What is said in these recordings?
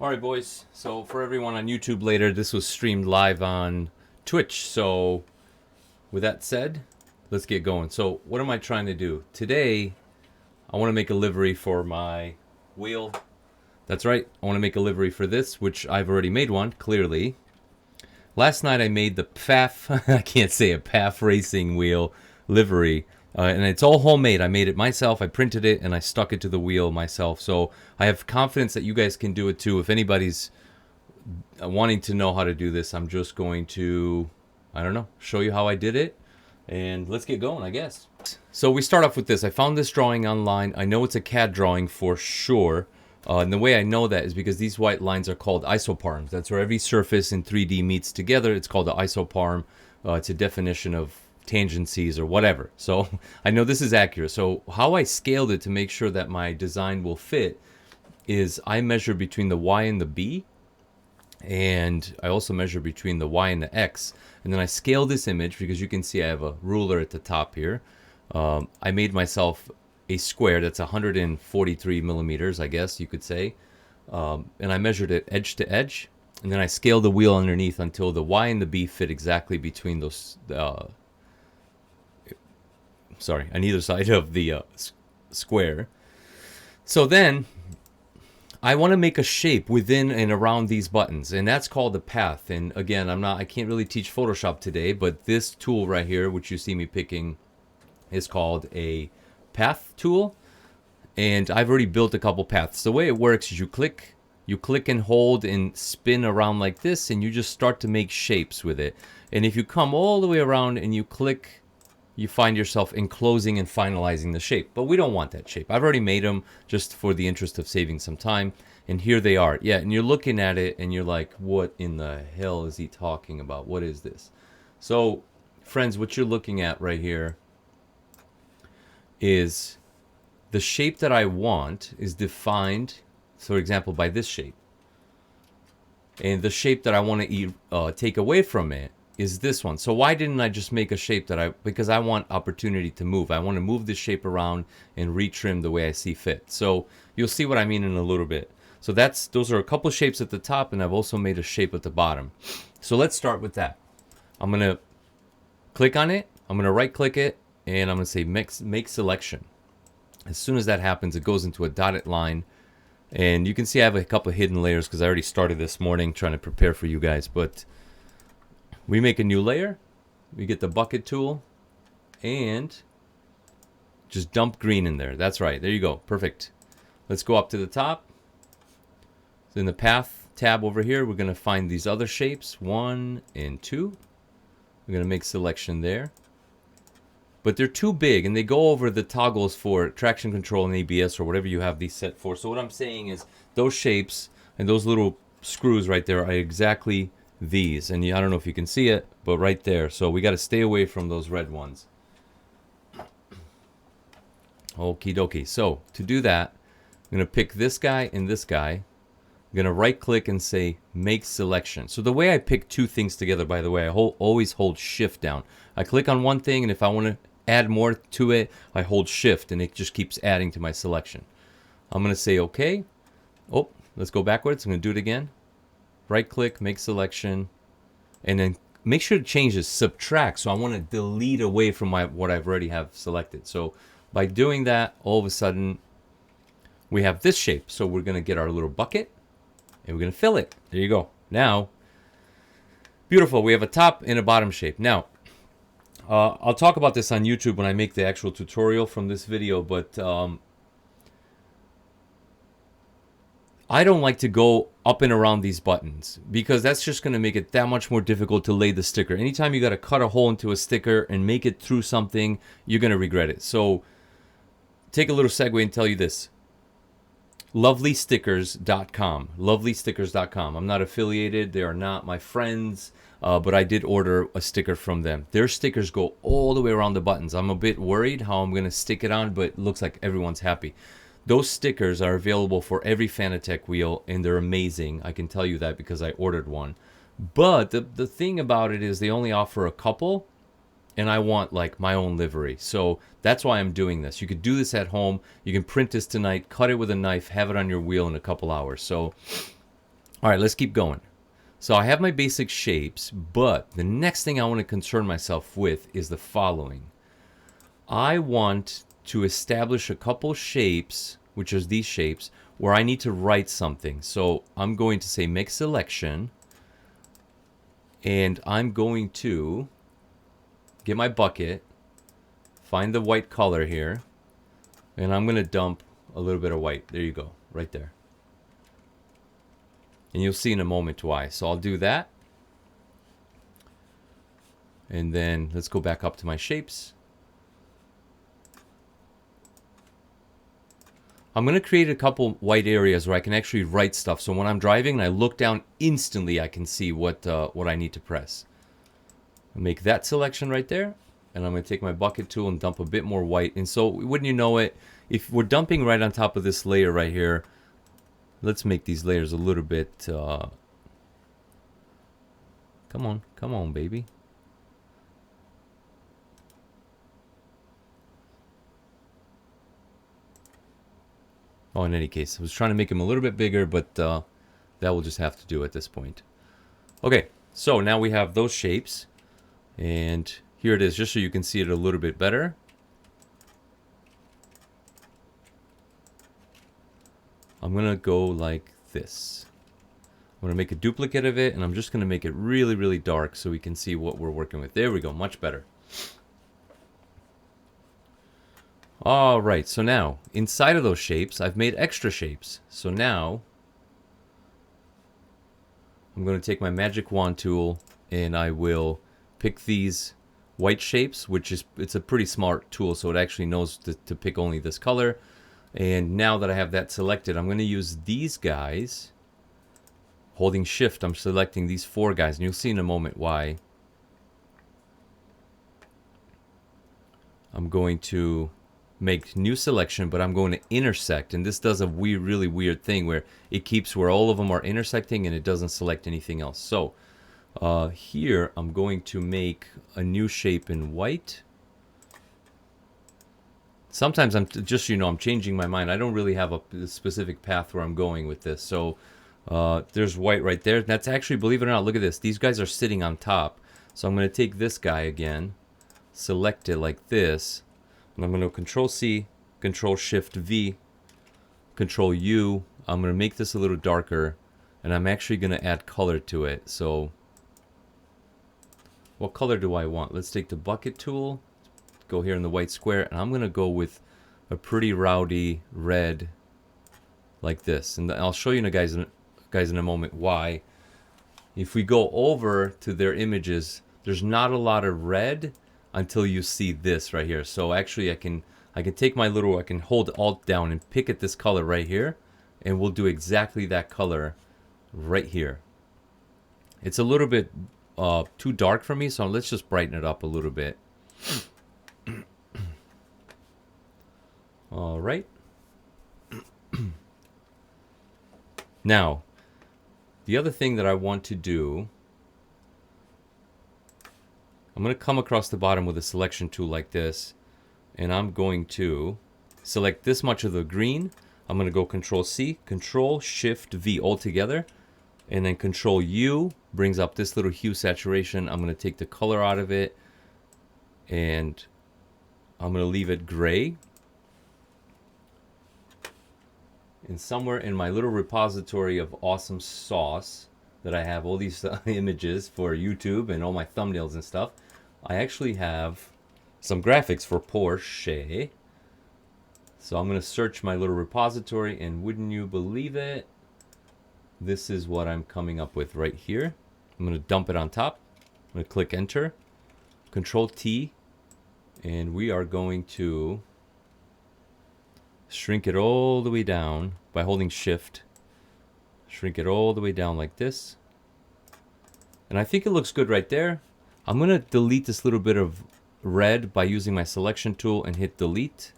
Alright boys, so for everyone on YouTube later, this was streamed live on Twitch. So with that said, let's get going. So what am I trying to do? Today, I want to make a livery for my wheel. That's right, I want to make a livery for this, which I've already made one, clearly. Last night I made the PAF, I can't say it, PAF racing wheel livery. And it's all homemade. I made it myself. I printed it and I stuck it to the wheel myself. So I have confidence that you guys can do it too. If anybody's wanting to know how to do this, I'm just going to, I don't know, show you how I did it. And let's get going, I guess. So we start off with this. I found this drawing online. I know it's a CAD drawing for sure. And the way I know that is because these white lines are called isoparms. That's where every surface in 3D meets together. It's called an isoparm. It's a definition of tangencies or whatever. So I know this is accurate. So how I scaled it to make sure that my design will fit is I measure between the Y and the B, and I also measure between the Y and the X, and then I scale this image because you can see I have a ruler at the top here. I made myself a square that's 143 millimeters, I guess you could say, and I measured it edge to edge, and then I scaled the wheel underneath until the Y and the B fit exactly between those on either side of the square. So then I want to make a shape within and around these buttons, and that's called a path. And again, I can't really teach Photoshop today, but this tool right here, which you see me picking, is called a path tool. And I've already built a couple paths. The way it works is you click and hold and spin around like this, and you just start to make shapes with it. And if you come all the way around and you click, you find yourself enclosing and finalizing the shape. But we don't want that shape. I've already made them just for the interest of saving some time. And here they are. Yeah, and you're looking at it and you're like, what in the hell is he talking about? What is this? So, friends, what you're looking at right here is the shape that I want is defined, for example, by this shape. And the shape that I want to take away from it is this one. So why didn't I just make a shape that because I want opportunity to move. I want to move this shape around and retrim the way I see fit. So you'll see what I mean in a little bit. So those are a couple shapes at the top, and I've also made a shape at the bottom. So let's start with that. I'm going to click on it. I'm going to right click it, and I'm going to say make selection. As soon as that happens, it goes into a dotted line. And you can see I have a couple of hidden layers because I already started this morning trying to prepare for you guys. But we make a new layer. We get the bucket tool and just dump green in there. That's right. There you go. Perfect. Let's go up to the top. So in the path tab over here, we're going to find these other shapes, 1 and 2. We're going to make selection there. But they're too big, and they go over the toggles for traction control and ABS or whatever you have these set for. So what I'm saying is those shapes and those little screws right there are exactly these. And I don't know if you can see it, but right there. So we got to stay away from those red ones. Okie dokie. So to do that, I'm going to pick this guy and this guy. I'm going to right click and say make selection. So the way I pick two things together, by the way, I always hold shift down. I click on one thing, and if I want to add more to it, I hold shift, and it just keeps adding to my selection. I'm going to say OK. Oh, let's go backwards. I'm going to do it again. Right click, make selection, and then make sure to change this subtract. So I want to delete away from what I've already have selected. So by doing that, all of a sudden we have this shape. So we're going to get our little bucket and we're going to fill it. There you go. Now, beautiful. We have a top and a bottom shape. Now, I'll talk about this on YouTube when I make the actual tutorial from this video, but I don't like to go up and around these buttons because that's just going to make it that much more difficult to lay the sticker. Anytime you got to cut a hole into a sticker and make it through something, you're going to regret it. So take a little segue and tell you this. Lovelystickers.com. Lovelystickers.com. I'm not affiliated. They are not my friends, but I did order a sticker from them. Their stickers go all the way around the buttons. I'm a bit worried how I'm going to stick it on, but it looks like everyone's happy. Those stickers are available for every Fanatec wheel, and they're amazing. I can tell you that because I ordered one. But the thing about it is they only offer a couple, and I want like my own livery. So that's why I'm doing this. You could do this at home. You can print this tonight, cut it with a knife, have it on your wheel in a couple hours. So All right, let's keep going. So I have my basic shapes, but the next thing I want to concern myself with is the following. I want to establish a couple shapes, which is these shapes, where I need to write something. So I'm going to say make selection, and I'm going to get my bucket, find the white color here, and I'm going to dump a little bit of white. There you go, right there. And you'll see in a moment why. So I'll do that. And then let's go back up to my shapes. I'm going to create a couple white areas where I can actually write stuff. So when I'm driving and I look down, instantly I can see what I need to press. I'll make that selection right there. And I'm going to take my bucket tool and dump a bit more white. And so wouldn't you know it, if we're dumping right on top of this layer right here, let's make these layers a little bit, come on, baby. Oh, in any case, I was trying to make them a little bit bigger, but that will just have to do at this point. Okay, so now we have those shapes, and here it is, just so you can see it a little bit better. I'm gonna go like this. I'm gonna make a duplicate of it, and I'm just gonna make it really, really dark so we can see what we're working with. There we go, much better. All right, so now inside of those shapes, I've made extra shapes. So now I'm going to take my magic wand tool and I will pick these white shapes, which is, it's a pretty smart tool, so it actually knows to pick only this color. And now that I have that selected, I'm going to use these guys. Holding shift, I'm selecting these 4 guys, and you'll see in a moment why. I'm going to make new selection, but I'm going to intersect, and this does a really weird thing where it keeps where all of them are intersecting and it doesn't select anything else. So here I'm going to make a new shape in white. Sometimes I'm just, you know, I'm changing my mind. I don't really have a specific path where I'm going with this. So there's white right there. That's actually, believe it or not, look at this. These guys are sitting on top. So I'm going to take this guy again, select it like this, and I'm going to Control C, Control Shift V, Control U. I'm going to make this a little darker, and I'm actually going to add color to it. So what color do I want? Let's take the bucket tool, go here in the white square, and I'm going to go with a pretty rowdy red like this. And I'll show you guys in a moment why. If we go over to their images, there's not a lot of red until you see this right here. So actually I can take my little, I can hold Alt down and pick at this color right here, and we'll do exactly that color right here. It's a little bit too dark for me, so let's just brighten it up a little bit. All right. Now, the other thing that I want to do, I'm going to come across the bottom with a selection tool like this, and I'm going to select this much of the green. I'm going to go Control C, Control Shift V all together, and then Control U brings up this little hue saturation. I'm going to take the color out of it, and I'm going to leave it gray. And somewhere in my little repository of awesome sauce that I have all these images for YouTube and all my thumbnails and stuff, I actually have some graphics for Porsche. So I'm going to search my little repository, and wouldn't you believe it, this is what I'm coming up with right here. I'm going to dump it on top. I'm going to click enter, Control T, and we are going to shrink it all the way down by holding shift. Shrink it all the way down like this. And I think it looks good right there. I'm going to delete this little bit of red by using my selection tool and hit delete.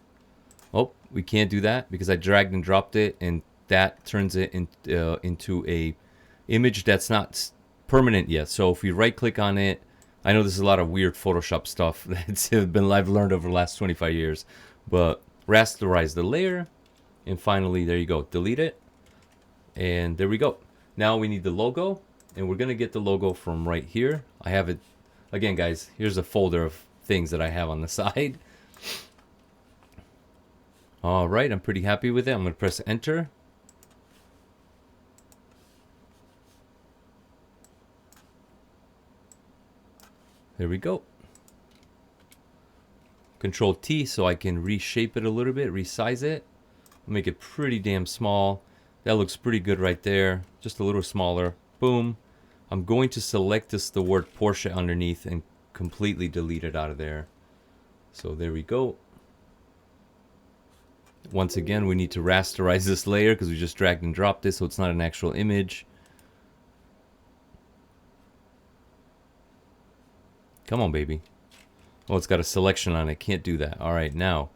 Oh, we can't do that because I dragged and dropped it, and that turns it into a image that's not permanent yet. So if we right click on it, I know this is a lot of weird Photoshop stuff that's I've learned over the last 25 years, but rasterize the layer, and finally there you go, delete it, and there we go. Now we need the logo, and we're gonna get the logo from right here. I have it, again guys, here's a folder of things that I have on the side. All right, I'm pretty happy with it. I'm gonna press enter. There we go. Control T so I can reshape it a little bit, resize it. Make it pretty damn small. That looks pretty good right there. Just a little smaller. Boom. I'm going to select the word Porsche underneath and completely delete it out of there. So there we go. Once again, we need to rasterize this layer because we just dragged and dropped this, so it's not an actual image. Come on, baby. Oh, it's got a selection on it. Can't do that. All right, now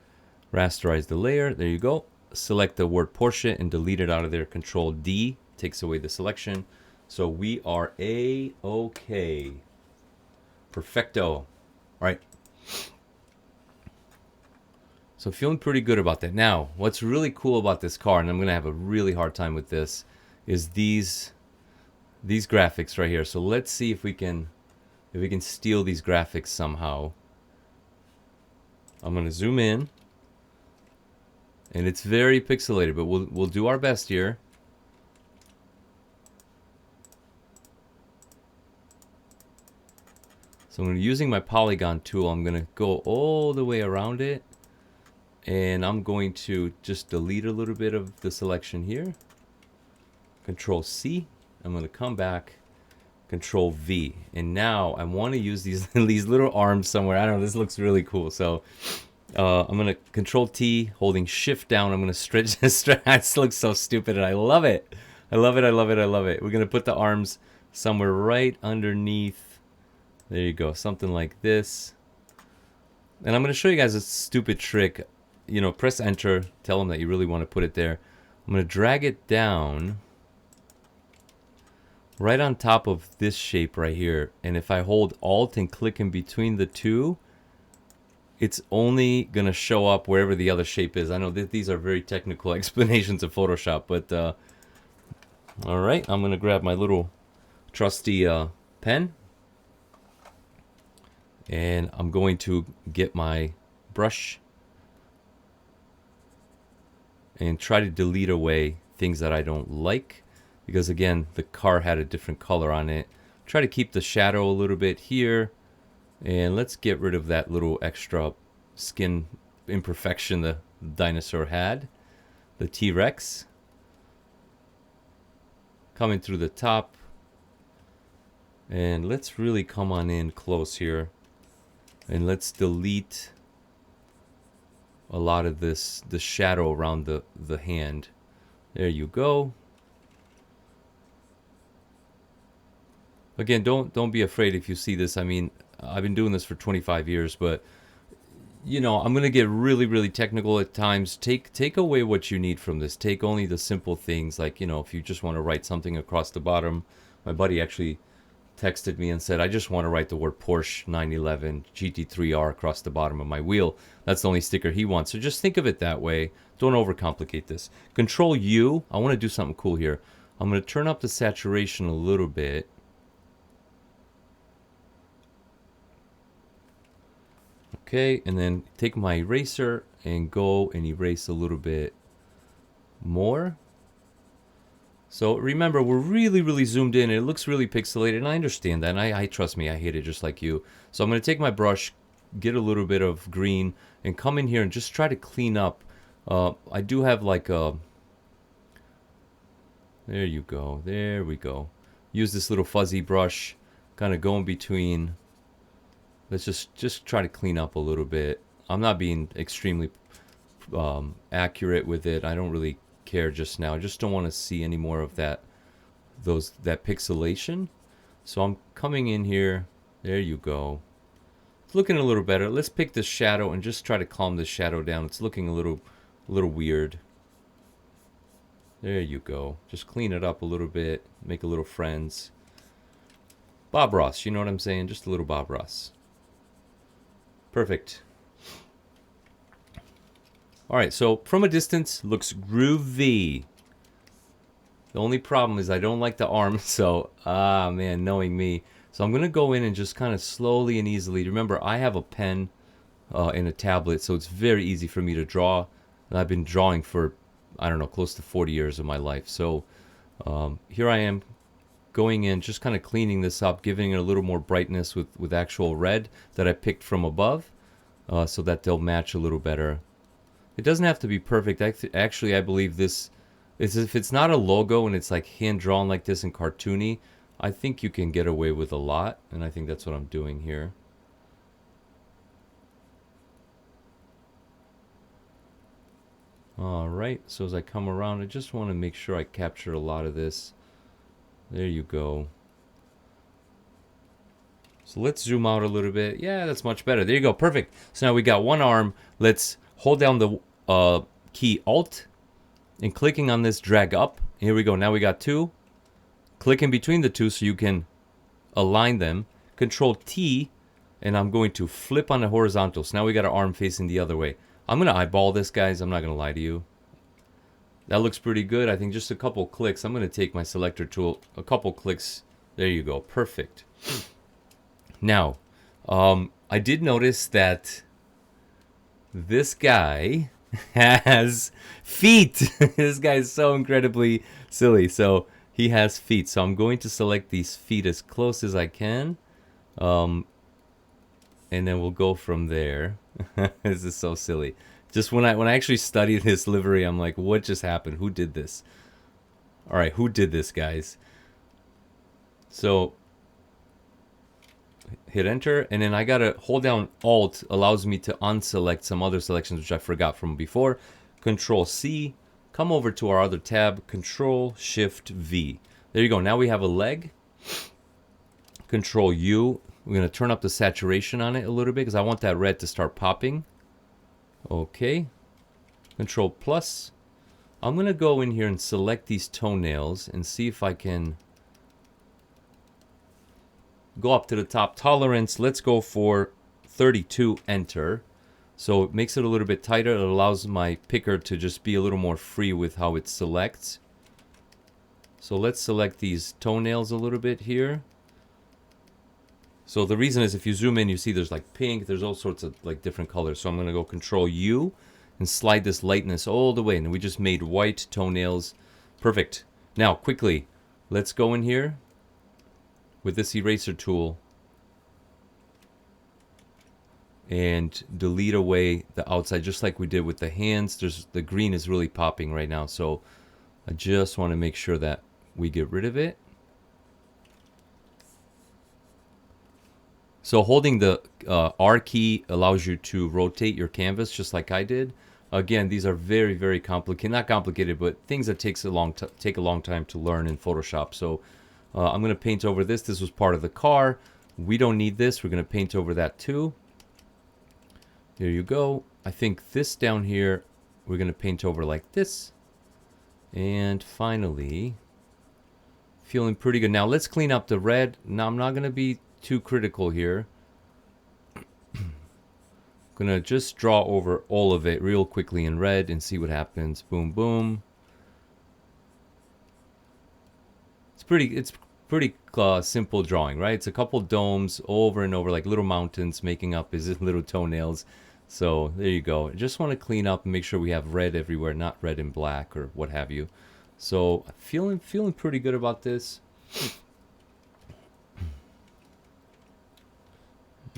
rasterize the layer. There you go. Select the word Porsche and delete it out of there. Control D takes away the selection. So we are A-OK. Perfecto. All right. So feeling pretty good about that. Now, what's really cool about this car, and I'm going to have a really hard time with this, is these graphics right here. So let's see if we can steal these graphics somehow. I'm going to zoom in. And it's very pixelated, but we'll do our best here. So I'm using my polygon tool. I'm going to go all the way around it. And I'm going to just delete a little bit of the selection here. Control C. I'm going to come back. Control V. And now I want to use these little arms somewhere. I don't know. This looks really cool. So I'm going to Control T, holding Shift down. I'm going to stretch this. This looks so stupid, and I love it. I love it. I love it. I love it. We're going to put the arms somewhere right underneath. There you go. Something like this. And I'm going to show you guys a stupid trick. You know, press enter. Tell them that you really want to put it there. I'm going to drag it down right on top of this shape right here. And if I hold Alt and click in between the two, it's only going to show up wherever the other shape is. I know that these are very technical explanations of Photoshop, but all right, I'm going to grab my little trusty pen, and I'm going to get my brush and try to delete away things that I don't like, because again, the car had a different color on it. Try to keep the shadow a little bit here. And let's get rid of that little extra skin imperfection the dinosaur had. The T-Rex. Coming through the top. And let's really come on in close here. And let's delete a lot of the shadow around the hand. There you go. Again, don't be afraid if you see this. I mean, I've been doing this for 25 years, but you know, I'm gonna get really technical at times. Take away what you need from this. Take only the simple things, like, you know, if you just want to write something across the bottom. My buddy actually texted me and said, I just want to write the word Porsche 911 GT3R across the bottom of my wheel. That's the only sticker he wants. So just think of it that way. Don't overcomplicate this. Control U. I want to do something cool here. I'm going to turn up the saturation a little bit. Okay, and then take my eraser and go and erase a little bit more. So remember, we're really zoomed in. It looks really pixelated, and I understand that. And I trust me, I hate it just like you. So I'm going to take my brush, get a little bit of green, and come in here and just try to clean up. I do have like a... There you go. There we go. Use this little fuzzy brush, kind of go in between. Let's just try to clean up a little bit. I'm not being extremely accurate with it. I don't really care just now. I just don't want to see any more of that pixelation. So I'm coming in here. There you go. It's looking a little better. Let's pick the shadow and just try to calm the shadow down. It's looking a little weird. There you go. Just clean it up a little bit. Make a little friends. Bob Ross, you know what I'm saying? Just a little Bob Ross. Perfect. All right, so from a distance, looks groovy. The only problem is I don't like the arm, so, man, knowing me. So I'm going to go in and just kind of slowly and easily. Remember, I have a pen and a tablet, so it's very easy for me to draw. And I've been drawing for, I don't know, close to 40 years of my life. So here I am going in, just kind of cleaning this up, giving it a little more brightness with actual red that I picked from above so that they'll match a little better. It doesn't have to be perfect. Actually, I believe this is, if it's not a logo and it's like hand-drawn like this and cartoony, I think you can get away with a lot, and I think that's what I'm doing here. Alright, so as I come around, I just want to make sure I capture a lot of this. There you go. So let's zoom out a little bit. Yeah, that's much better. There you go, perfect. So now we got one arm. Let's hold down the key Alt, and clicking on this, drag up. Here we go, now we got two. Click in between the two so you can align them. Control T, and I'm going to flip on the horizontal. So now we got our arm facing the other way. I'm going to eyeball this, guys. I'm not going to lie to you. That looks pretty good. I think just a couple clicks. I'm going to take my selector tool. A couple clicks. There you go. Perfect. Now, I did notice that this guy has feet. This guy is so incredibly silly. So he has feet. So I'm going to select these feet as close as I can. And then we'll go from there. This is so silly. Just when I actually studied this livery, I'm like, what just happened? Who did this? All right, who did this, guys? So hit enter, and then I gotta hold down Alt, allows me to unselect some other selections which I forgot from before. Control C, come over to our other tab, Control Shift V. There you go. Now we have a leg. Control U. We're going to turn up the saturation on it a little bit because I want that red to start popping. Okay. Control plus. I'm going to go in here and select these toenails and see if I can go up to the top. Tolerance, let's go for 32, enter. So it makes it a little bit tighter. It allows my picker to just be a little more free with how it selects. So let's select these toenails a little bit here. So the reason is if you zoom in, you see there's like pink, there's all sorts of like different colors. So I'm going to go Control U and slide this lightness all the way. And we just made white toenails. Perfect. Now, quickly, let's go in here with this eraser tool and delete away the outside, just like we did with the hands. The green is really popping right now. So I just want to make sure that we get rid of it. So holding the R key allows you to rotate your canvas just like I did. Again, these are very, very complicated. Not complicated, but things that take a long time to learn in Photoshop. So I'm going to paint over this. This was part of the car. We don't need this. We're going to paint over that too. There you go. I think this down here, we're going to paint over like this. And finally, feeling pretty good. Now let's clean up the red. Now I'm not going to be too critical here. Gonna just draw over all of it real quickly in red and see what happens. Boom, boom. It's pretty simple drawing, right? It's a couple domes over and over, like little mountains making up his little toenails. So there you go. I just want to clean up and make sure we have red everywhere, not red and black or what have you. So feeling pretty good about this.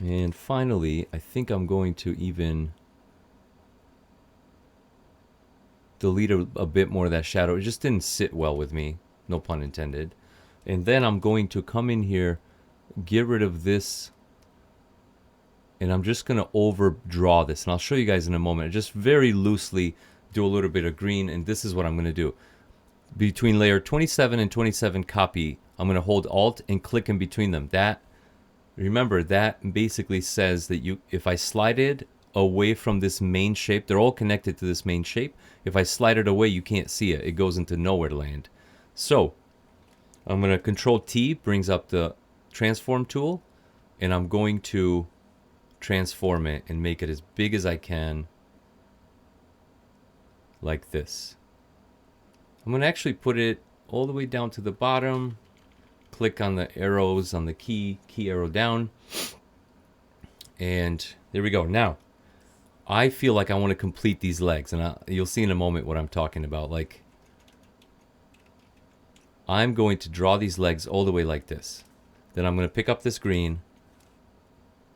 And finally, I think I'm going to even delete a bit more of that shadow. It just didn't sit well with me, no pun intended. And then I'm going to come in here, get rid of this, and I'm just going to overdraw this. And I'll show you guys in a moment. Just very loosely do a little bit of green, and this is what I'm going to do. Between layer 27 and 27 copy, I'm going to hold Alt and click in between them. Remember, that basically says that if I slide it away from this main shape, they're all connected to this main shape. If I slide it away, you can't see it. It goes into nowhere land. So I'm going to Control T, brings up the transform tool, and I'm going to transform it and make it as big as I can, like this. I'm going to actually put it all the way down to the bottom. Click on the arrows on the key arrow down. And there we go. Now, I feel like I want to complete these legs. And you'll see in a moment what I'm talking about. Like, I'm going to draw these legs all the way like this. Then I'm going to pick up this green.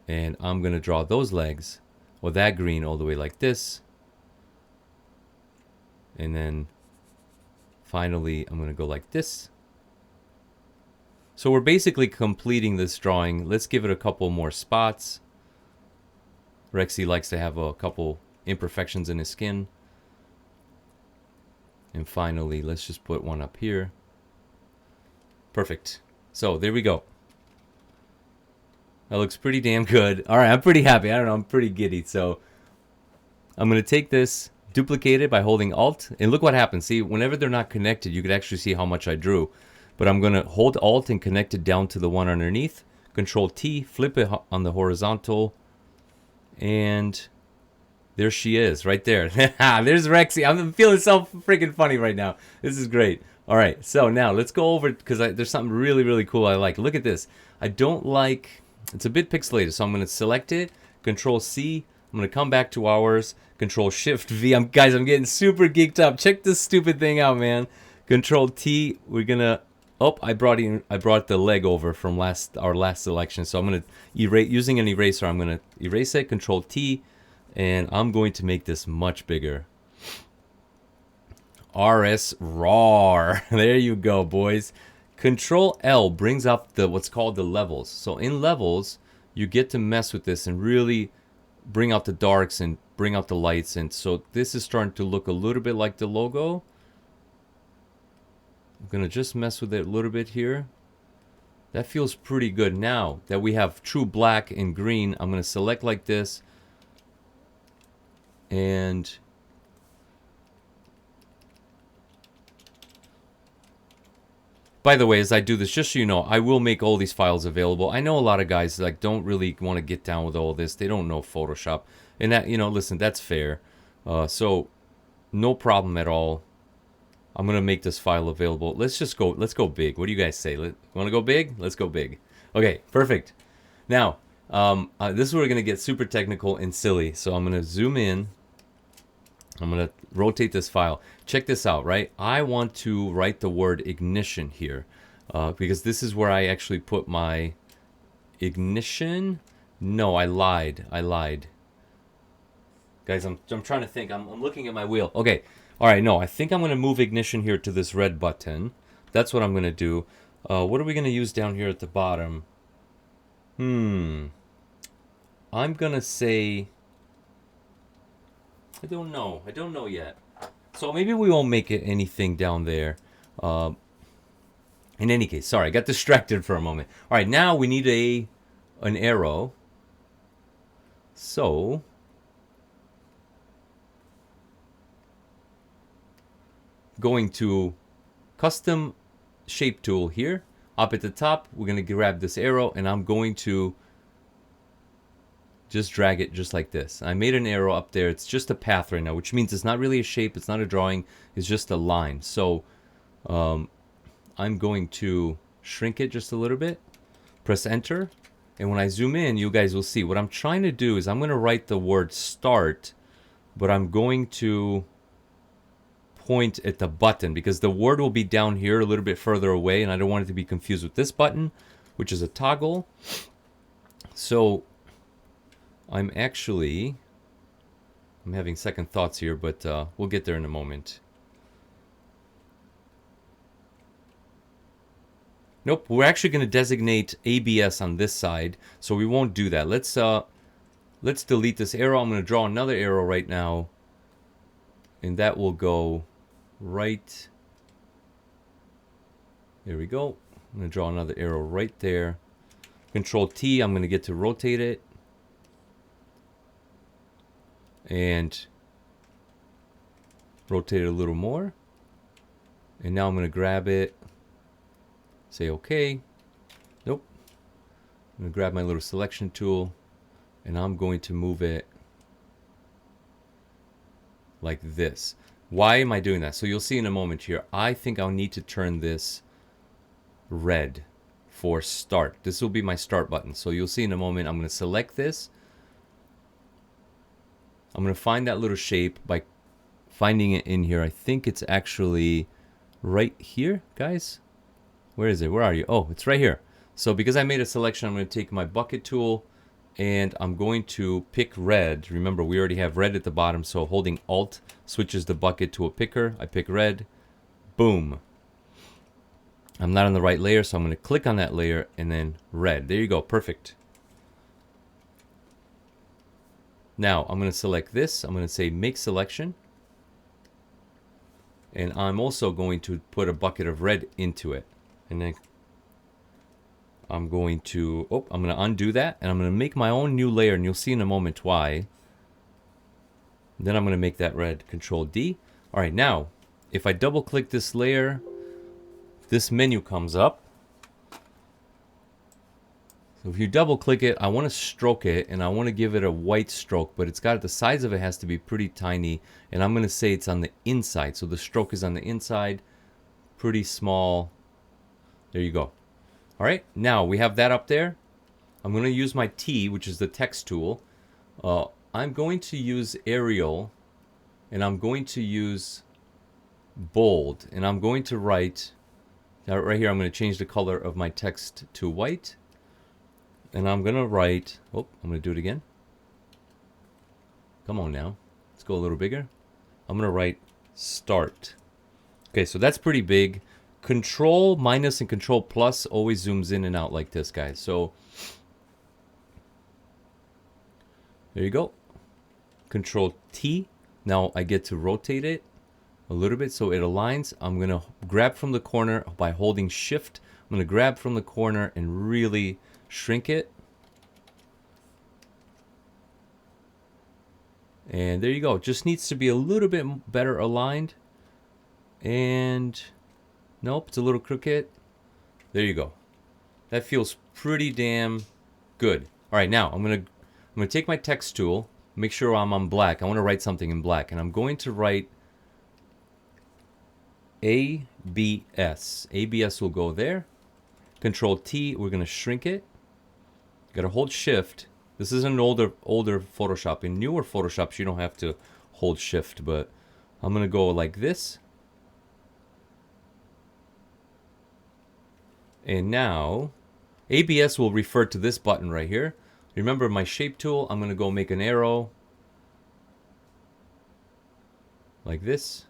And I'm going to draw those legs, or that green, all the way like this. And then finally, I'm going to go like this. So we're basically completing this drawing. Let's give it a couple more spots. Rexy likes to have a couple imperfections in his skin. And finally, let's just put one up here. Perfect. So there we go. That looks pretty damn good. All right, I'm pretty happy. I don't know, I'm pretty giddy. So I'm going to take this, duplicate it by holding Alt, and look what happens. See, whenever they're not connected, you could actually see how much I drew. But I'm going to hold Alt and connect it down to the one underneath. Control T, flip it on the horizontal, and there she is, right there. There's Rexy. I'm feeling so freaking funny right now. This is great. All right, so now let's go over, because there's something really, really cool I like. Look at this. I don't like, it's a bit pixelated, so I'm going to select it, Control C. I'm going to come back to ours, Control Shift V. Guys, I'm getting super geeked up. Check this stupid thing out, man. Control T. We're going to, oh, I brought the leg over from our last selection. So I'm going to erase, using an eraser, I'm going to erase it, Control T, and I'm going to make this much bigger. RS RAR. There you go, boys. Control L brings up what's called the levels. So in levels, you get to mess with this and really bring out the darks and bring out the lights. And so this is starting to look a little bit like the logo. I'm going to just mess with it a little bit here. That feels pretty good. Now that we have true black and green, I'm going to select like this. And by the way, as I do this, just so you know, I will make all these files available. I know a lot of guys like don't really want to get down with all this. They don't know Photoshop. And that, you know, listen, that's fair. So no problem at all. I'm going to make this file available. Let's go big. What do you guys say? Want to go big? Let's go big. Okay, perfect. Now, this is where we're going to get super technical and silly. So I'm going to zoom in. I'm going to rotate this file. Check this out, right? I want to write the word ignition here because this is where I actually put my ignition. No, I lied. Guys, I'm trying to think. I'm looking at my wheel. Okay. All right, no, I think I'm going to move ignition here to this red button. That's what I'm going to do. What are we going to use down here at the bottom? I'm going to say... I don't know yet. So maybe we won't make it anything down there. In any case, sorry, I got distracted for a moment. All right, now we need an arrow. So going to custom shape tool here. Up at the top, we're going to grab this arrow and I'm going to just drag it just like this. I made an arrow up there. It's just a path right now, which means it's not really a shape. It's not a drawing. It's just a line. So I'm going to shrink it just a little bit. Press enter. And when I zoom in, you guys will see. What I'm trying to do is I'm going to write the word start, but I'm going to point at the button because the word will be down here a little bit further away and I don't want it to be confused with this button, which is a toggle. So I'm having second thoughts here, but we'll get there in a moment. Nope, we're actually going to designate ABS on this side, so we won't do that. Let's delete this arrow. I'm going to draw another arrow right now, and that will go right. There we go. I'm going to draw another arrow right there. Control T, I'm going to get to rotate it. And rotate it a little more. And now I'm going to grab it. Say OK. Nope. I'm going to grab my little selection tool. And I'm going to move it like this. Why am I doing that? So you'll see in a moment here. I think I'll need to turn this red for start. This will be my start button. So you'll see in a moment. I'm going to select this. I'm going to find that little shape by finding it in here. I think it's actually right here, guys. Where is it? Where are you? Oh, it's right here. So because I made a selection, I'm going to take my bucket tool and I'm going to pick red. Remember, we already have red at the bottom, so holding Alt switches the bucket to a picker. I pick red. Boom. I'm not on the right layer, so I'm going to click on that layer and then red. There you go. Perfect. Now, I'm going to select this. I'm going to say Make Selection. And I'm also going to put a bucket of red into it. And then I'm going to undo that. And I'm going to make my own new layer. And you'll see in a moment why. Then I'm going to make that red. Control D. All right, now, if I double click this layer, this menu comes up. So if you double click it, I want to stroke it and I want to give it a white stroke, but it's got, the size of it has to be pretty tiny, and I'm going to say it's on the inside. So the stroke is on the inside, pretty small. There you go. All right, now we have that up there. I'm going to use my T, which is the text tool. I'm going to use Arial, and I'm going to use bold, and I'm going to write, right here I'm going to change the color of my text to white. And I'm going to write, I'm going to do it again. Come on now. Let's go a little bigger. I'm going to write start. Okay, so that's pretty big. Control minus and Control plus always zooms in and out like this, guys. So there you go. Control T. Now I get to rotate it a little bit so it aligns. I'm going to grab from the corner by holding Shift. I'm going to grab from the corner and really shrink it. And there you go. It just needs to be a little bit better aligned. And nope, it's a little crooked. There you go. That feels pretty damn good. All right, now I'm gonna take my text tool, make sure I'm on black. I want to write something in black, and I'm going to write ABS. ABS will go there. Control T, we're gonna shrink it. Got to hold Shift. This is an older Photoshop. In newer Photoshops, you don't have to hold Shift, but I'm going to go like this. And now, ABS will refer to this button right here. Remember my shape tool, I'm going to go make an arrow. Like this.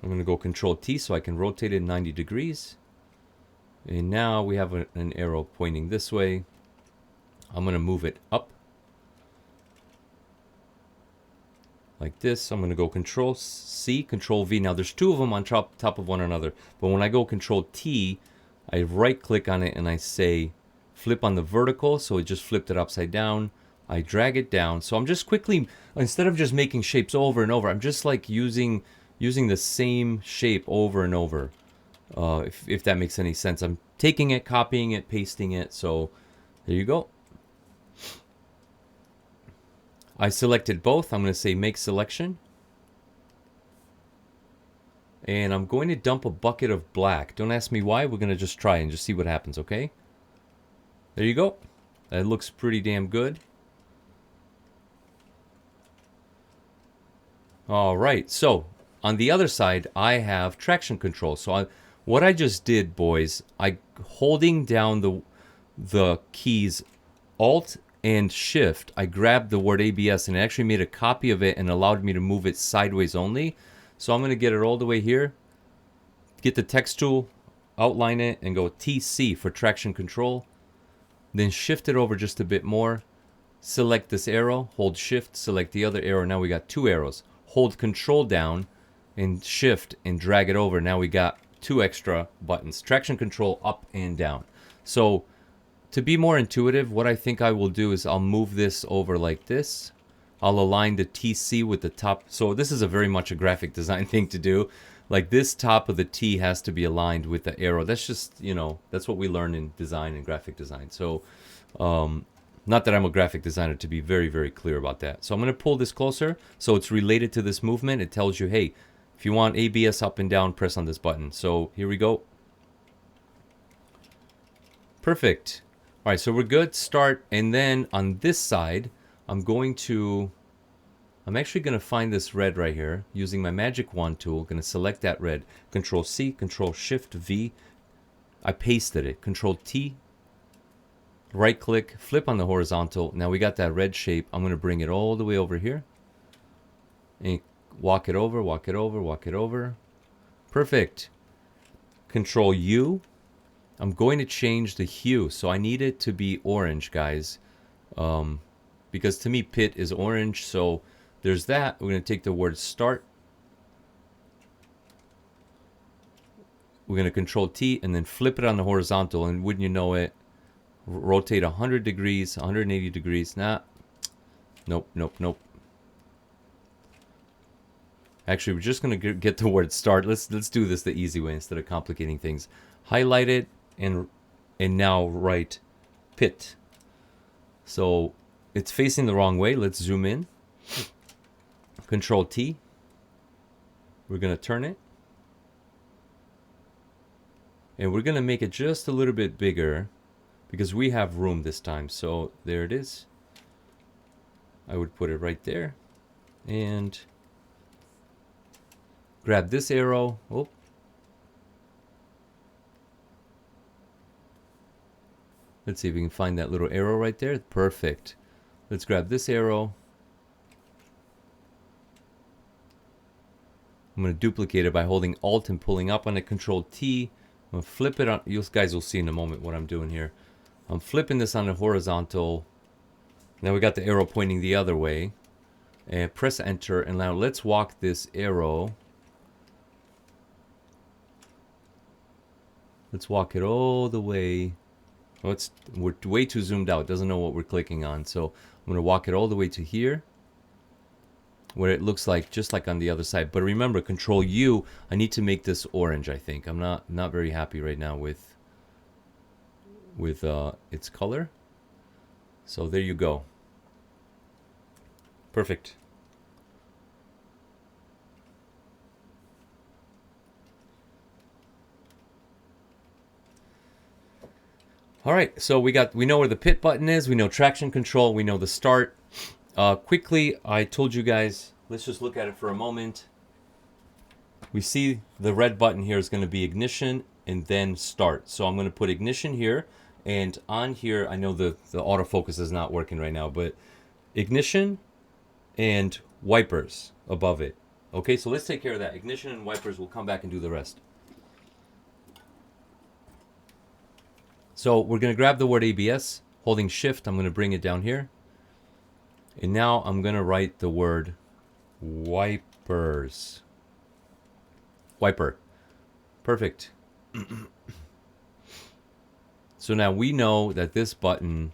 I'm going to go Control T so I can rotate it 90 degrees. And now we have an arrow pointing this way. I'm going to move it up. Like this. I'm going to go Control C, Control V. Now there's two of them on top of one another. But when I go Control T, I right click on it and I say flip on the vertical. So it just flipped it upside down. I drag it down. So I'm just quickly, instead of just making shapes over and over, I'm just like using the same shape over and over. If that makes any sense. I'm taking it, copying it, pasting it. So there you go. I selected both. I'm going to say Make Selection. And I'm going to dump a bucket of black. Don't ask me why. We're going to just try and just see what happens, okay? There you go. That looks pretty damn good. All right. So on the other side, I have traction control. So what I just did, boys, I holding down the keys Alt and Shift, I grabbed the word ABS and it actually made a copy of it and allowed me to move it sideways only. So I'm going to get it all the way here, get the text tool, outline it, and go TC for traction control. Then shift it over just a bit more. Select this arrow, hold Shift, select the other arrow. Now we got two arrows. Hold Control down and Shift and drag it over. Now we got two extra buttons. Traction control up and down. So to be more intuitive, what I think I will do is I'll move this over like this. I'll align the TC with the top. So this is a very much a graphic design thing to do. Like this top of the T has to be aligned with the arrow. That's just, you know, that's what we learn in design and graphic design. So Not that I'm a graphic designer, to be very, very clear about that. So I'm going to pull this closer so it's related to this movement. It tells you, hey, if you want ABS up and down, press on this button. So here we go. Perfect. All right, so we're good. Start. And then on this side, I'm actually going to find this red right here using my magic wand tool. Going to select that red. Control C, Control Shift V. I pasted it. Control T. Right click, flip on the horizontal. Now we got that red shape. I'm going to bring it all the way over here. And walk it over, walk it over, walk it over. Perfect. Control U. I'm going to change the hue. So I need it to be orange, guys. Because to me, pit is orange. So there's that. We're going to take the word start. We're going to Control T and then flip it on the horizontal. And wouldn't you know it, rotate 100 degrees, 180 degrees. Nah. Nope, nope, nope. Actually, we're just going to get the word start. Let's do this the easy way instead of complicating things. Highlight it and now write pit. So it's facing the wrong way. Let's zoom in. Control T. We're going to turn it. And we're going to make it just a little bit bigger because we have room this time. So there it is. I would put it right there. And grab this arrow. Oh. Let's see if we can find that little arrow right there. Perfect. Let's grab this arrow. I'm going to duplicate it by holding Alt and pulling up on it. Control T. I'm going to flip it on. You guys will see in a moment what I'm doing here. I'm flipping this on the horizontal. Now we got the arrow pointing the other way. And press enter. And now let's walk this arrow. Let's walk it all the way. Oh, we're way too zoomed out. It doesn't know what we're clicking on. So I'm going to walk it all the way to here. Where it looks like just like on the other side. But remember, Control U, I need to make this orange, I think. I'm not very happy right now with its color. So there you go. Perfect. All right, so we know where the pit button is, we know traction control, we know the start. Quickly, I told you guys, let's just look at it for a moment. We see the red button here is going to be ignition and then start. So I'm going to put ignition here. And on here, I know the autofocus is not working right now, but ignition and wipers above it. Okay, so let's take care of that. Ignition and wipers, we'll come back and do the rest. So we're going to grab the word ABS, holding shift, I'm going to bring it down here. And now I'm going to write the word wipers. Wiper. Perfect. So now we know that this button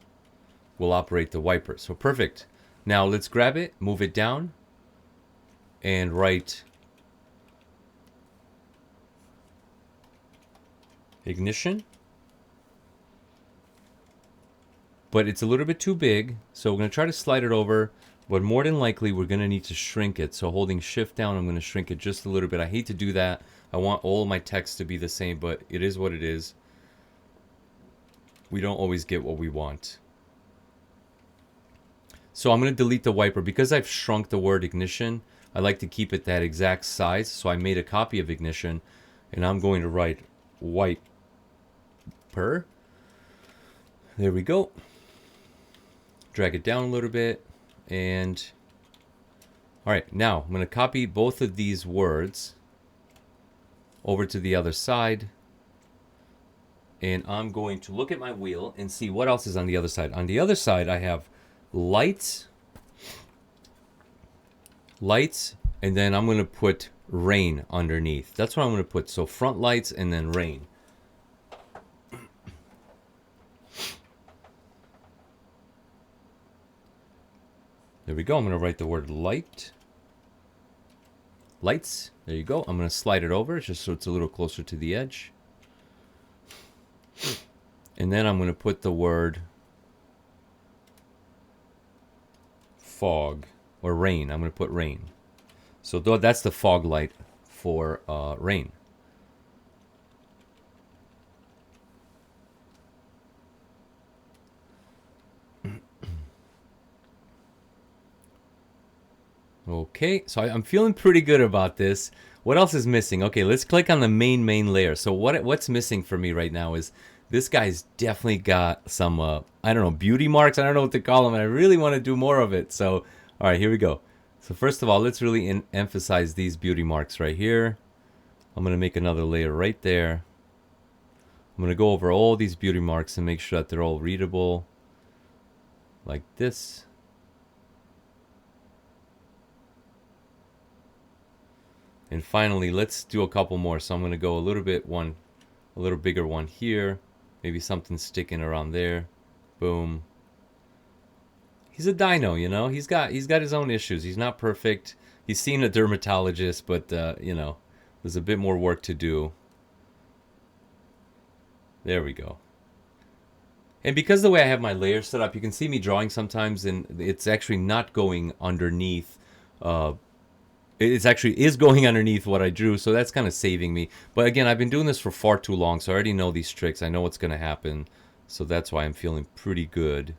will operate the wiper. So perfect. Now let's grab it, move it down, and write ignition. But it's a little bit too big, so we're going to try to slide it over. But more than likely, we're going to need to shrink it. So holding shift down, I'm going to shrink it just a little bit. I hate to do that. I want all of my text to be the same, but it is what it is. We don't always get what we want. So I'm going to delete the wiper. Because I've shrunk the word ignition, I like to keep it that exact size. So I made a copy of ignition, and I'm going to write wiper. There we go. Drag it down a little bit. And all right, now I'm going to copy both of these words over to the other side. And I'm going to look at my wheel and see what else is on the other side. On the other side, I have lights, and then I'm going to put rain underneath. That's what I'm going to put. So front lights and then rain. There we go. I'm going to write the word lights. There you go. I'm going to slide it over just so it's a little closer to the edge. And then I'm going to put the word fog or rain. I'm going to put rain. So that's the fog light for rain. Okay, so I'm feeling pretty good about this. What else is missing? Okay, let's click on the main layer. So what's missing for me right now is this guy's definitely got some, I don't know, beauty marks. I don't know what to call them, and I really want to do more of it. So, all right, here we go. So first of all, let's really emphasize these beauty marks right here. I'm going to make another layer right there. I'm going to go over all these beauty marks and make sure that they're all readable. Like this. And finally, let's do a couple more. So I'm going to go a little bigger one here. Maybe something sticking around there. Boom. He's a dino, you know. He's got his own issues. He's not perfect. He's seen a dermatologist, but you know, there's a bit more work to do. There we go. And because the way I have my layers set up, you can see me drawing sometimes, and it's actually not going underneath. It actually is going underneath what I drew, so that's kind of saving me. But again, I've been doing this for far too long, so I already know these tricks. I know what's going to happen, so that's why I'm feeling pretty good.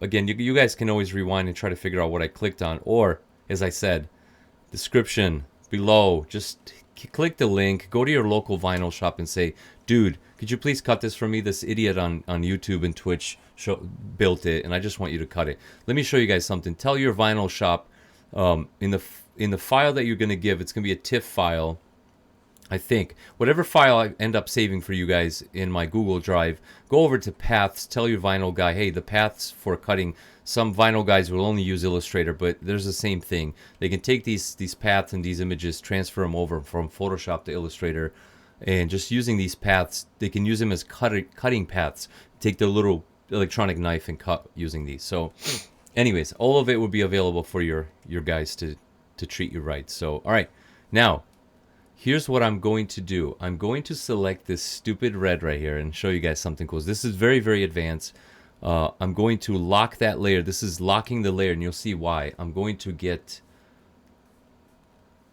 Again, you guys can always rewind and try to figure out what I clicked on, or, as I said, description below. Just click the link, go to your local vinyl shop and say, dude, could you please cut this for me? This idiot on YouTube and Twitch built it, and I just want you to cut it. Let me show you guys something. Tell your vinyl shop, in the file that you're going to give, it's going to be a TIFF file, I think. Whatever file I end up saving for you guys in my Google Drive, go over to paths, tell your vinyl guy, hey, the paths for cutting, some vinyl guys will only use Illustrator, but there's the same thing. They can take these paths and these images, transfer them over from Photoshop to Illustrator, and just using these paths, they can use them as cutting paths. Take the little electronic knife and cut using these. So anyways, all of it will be available for your guys to treat you right. So, all right. Now, here's what I'm going to do. I'm going to select this stupid red right here and show you guys something cool. This is very, very advanced. I'm going to lock that layer. This is locking the layer, and you'll see why. I'm going to get...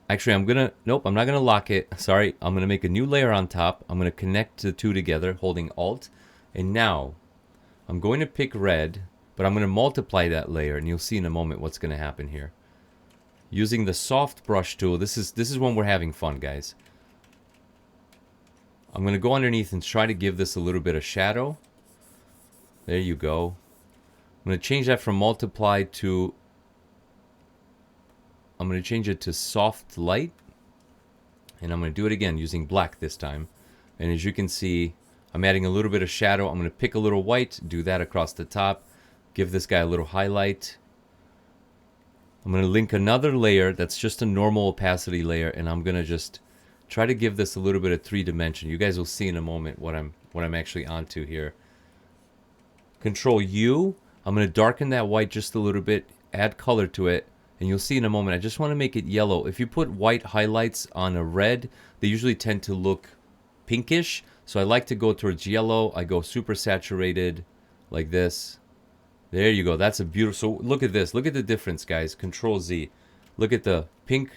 Actually, nope, I'm not going to lock it. Sorry. I'm going to make a new layer on top. I'm going to connect the two together, holding Alt. And now, I'm going to pick red, but I'm going to multiply that layer, and you'll see in a moment what's going to happen here. Using the soft brush tool, this is when we're having fun, guys. I'm going to go underneath and try to give this a little bit of shadow. There you go. I'm going to change that from multiply to... I'm going to change it to soft light. And I'm going to do it again using black this time. And as you can see, I'm adding a little bit of shadow. I'm going to pick a little white, do that across the top. Give this guy a little highlight. I'm going to link another layer that's just a normal opacity layer, and I'm going to just try to give this a little bit of 3-dimension. You guys will see in a moment what I'm actually onto here. Control U. I'm going to darken that white just a little bit, add color to it, and you'll see in a moment. I just want to make it yellow. If you put white highlights on a red, they usually tend to look pinkish, so I like to go towards yellow. I go super saturated like this. There you go. That's a beautiful... So look at this. Look at the difference, guys. Control Z. Look at the pink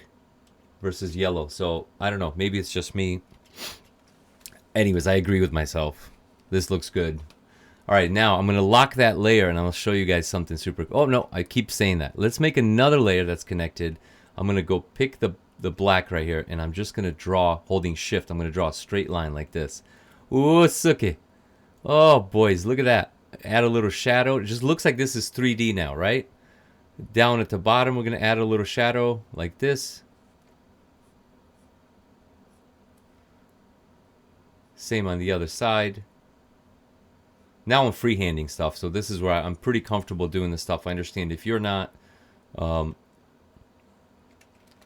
versus yellow. So, I don't know. Maybe it's just me. Anyways, I agree with myself. This looks good. All right, now I'm going to lock that layer, and I'll show you guys something super... Oh, no. I keep saying that. Let's make another layer that's connected. I'm going to go pick the black right here, and I'm just going to draw, holding Shift, I'm going to draw a straight line like this. Ooh, suki. Oh, boys. Look at that. Add a little shadow. It just looks like this is 3D now, right? Down at the bottom, we're going to add a little shadow like this. Same on the other side. Now I'm freehanding stuff, so this is where I'm pretty comfortable doing this stuff. I understand if you're not. And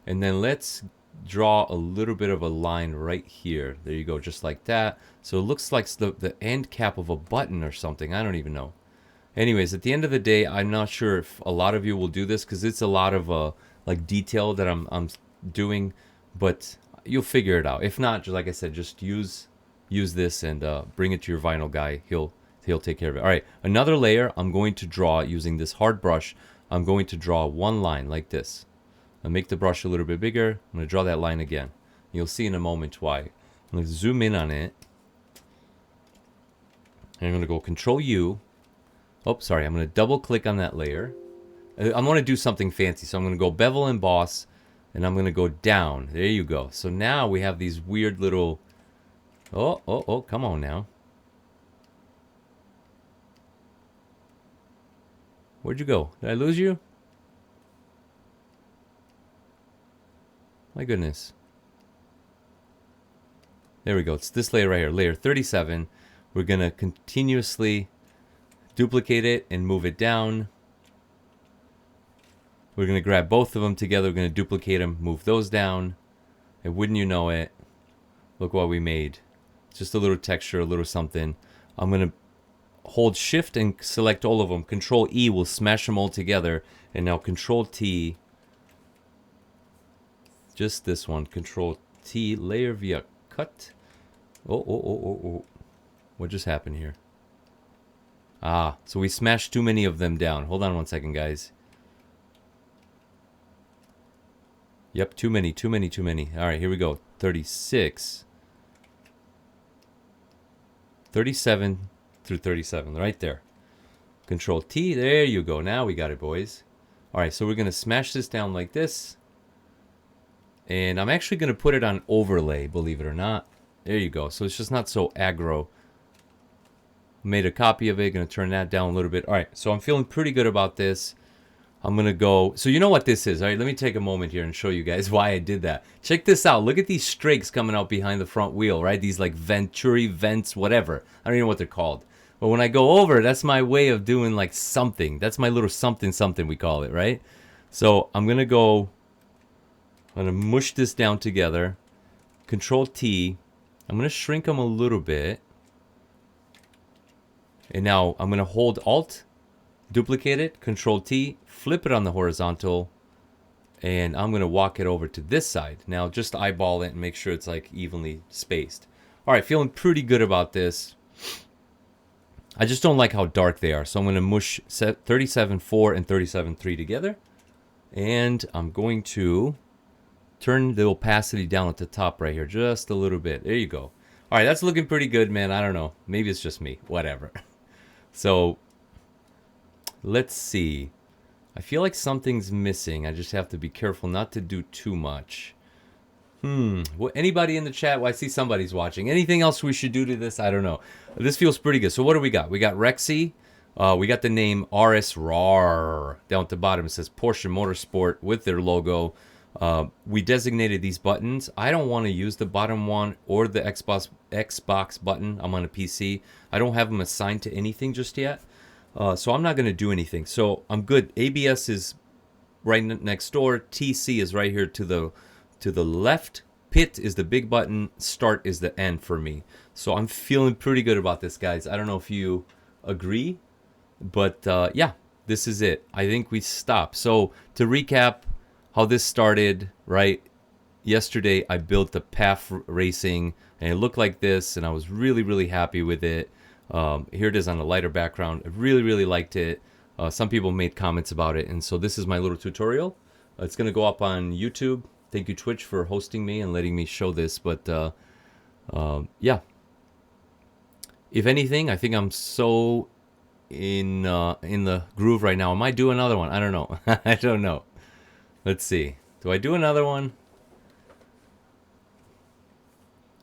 then let's draw a little bit of a line right here. There you go, just like that. So it looks like the end cap of a button or something. I don't even know. Anyways, at the end of the day, I'm not sure if a lot of you will do this because it's a lot of like detail that I'm doing, but you'll figure it out. If not, just like I said, just use this and bring it to your vinyl guy. He'll take care of it. All right, another layer I'm going to draw using this hard brush. I'm going to draw one line like this. I'll make the brush a little bit bigger. I'm going to draw that line again. You'll see in a moment why. I'm going to zoom in on it. And I'm going to go Control U. Oh, sorry. I'm going to double click on that layer. I'm going to do something fancy. So I'm going to go Bevel Emboss. And I'm going to go down. There you go. So now we have these weird little... Oh, come on now. Where'd you go? Did I lose you? My goodness. There we go. It's this layer right here. Layer 37. We're going to continuously duplicate it and move it down. We're going to grab both of them together. We're going to duplicate them, move those down. And wouldn't you know it, look what we made. It's just a little texture, a little something. I'm going to hold Shift and select all of them. Control E will smash them all together. And now Control T. Just this one. Control T. Layer via cut. Oh. What just happened here? Ah, so we smashed too many of them down. Hold on one second, guys. Yep, too many. All right, here we go. 36. 37 through 37, right there. Control T, there you go. Now we got it, boys. All right, so we're going to smash this down like this. And I'm actually going to put it on overlay, believe it or not. There you go. So it's just not so aggro. Made a copy of it. Going to turn that down a little bit. All right, so I'm feeling pretty good about this. I'm going to go... So you know what this is. All right, let me take a moment here and show you guys why I did that. Check this out. Look at these strakes coming out behind the front wheel, right? These like Venturi vents, whatever. I don't even know what they're called. But when I go over, that's my way of doing like something. That's my little something we call it, right? So I'm going to go... I'm going to mush this down together. Control T. I'm going to shrink them a little bit. And now I'm going to hold Alt, duplicate it, Control T, flip it on the horizontal, and I'm going to walk it over to this side. Now just eyeball it and make sure it's like evenly spaced. All right, feeling pretty good about this. I just don't like how dark they are, so I'm going to mush 37.4 and 37.3 together. And I'm going to turn the opacity down at the top right here just a little bit. There you go. All right, that's looking pretty good, man. I don't know. Maybe it's just me. Whatever. So let's see. I feel like something's missing. I just have to be careful not to do too much. Anybody in the chat? Well, I see somebody's watching. Anything else we should do to this? I don't know. This feels pretty good. So what do we got? We got Rexy. We got the name RS RAR. Down at the bottom it says Porsche Motorsport with their logo. We designated these buttons. I don't want to use the bottom one or the Xbox button. I'm on a PC. I don't have them assigned to anything just yet. So I'm not going to do anything. So I'm good. ABS is right next door. TC is right here to the left. Pit is the big button. Start is the end for me. So I'm feeling pretty good about this, guys. I don't know if you agree, but yeah, this is it. I think we stop. So to recap how this started, right? Yesterday I built the PAF Racing and it looked like this and I was really happy with it. Here it is on a lighter background. I really liked it. Some people made comments about it, and so this is my little tutorial. It's gonna go up on YouTube. Thank you, Twitch, for hosting me and letting me show this. But yeah, if anything, I think I'm so in the groove right now. I might do another one. I don't know. I don't know. Let's see. Do I do another one?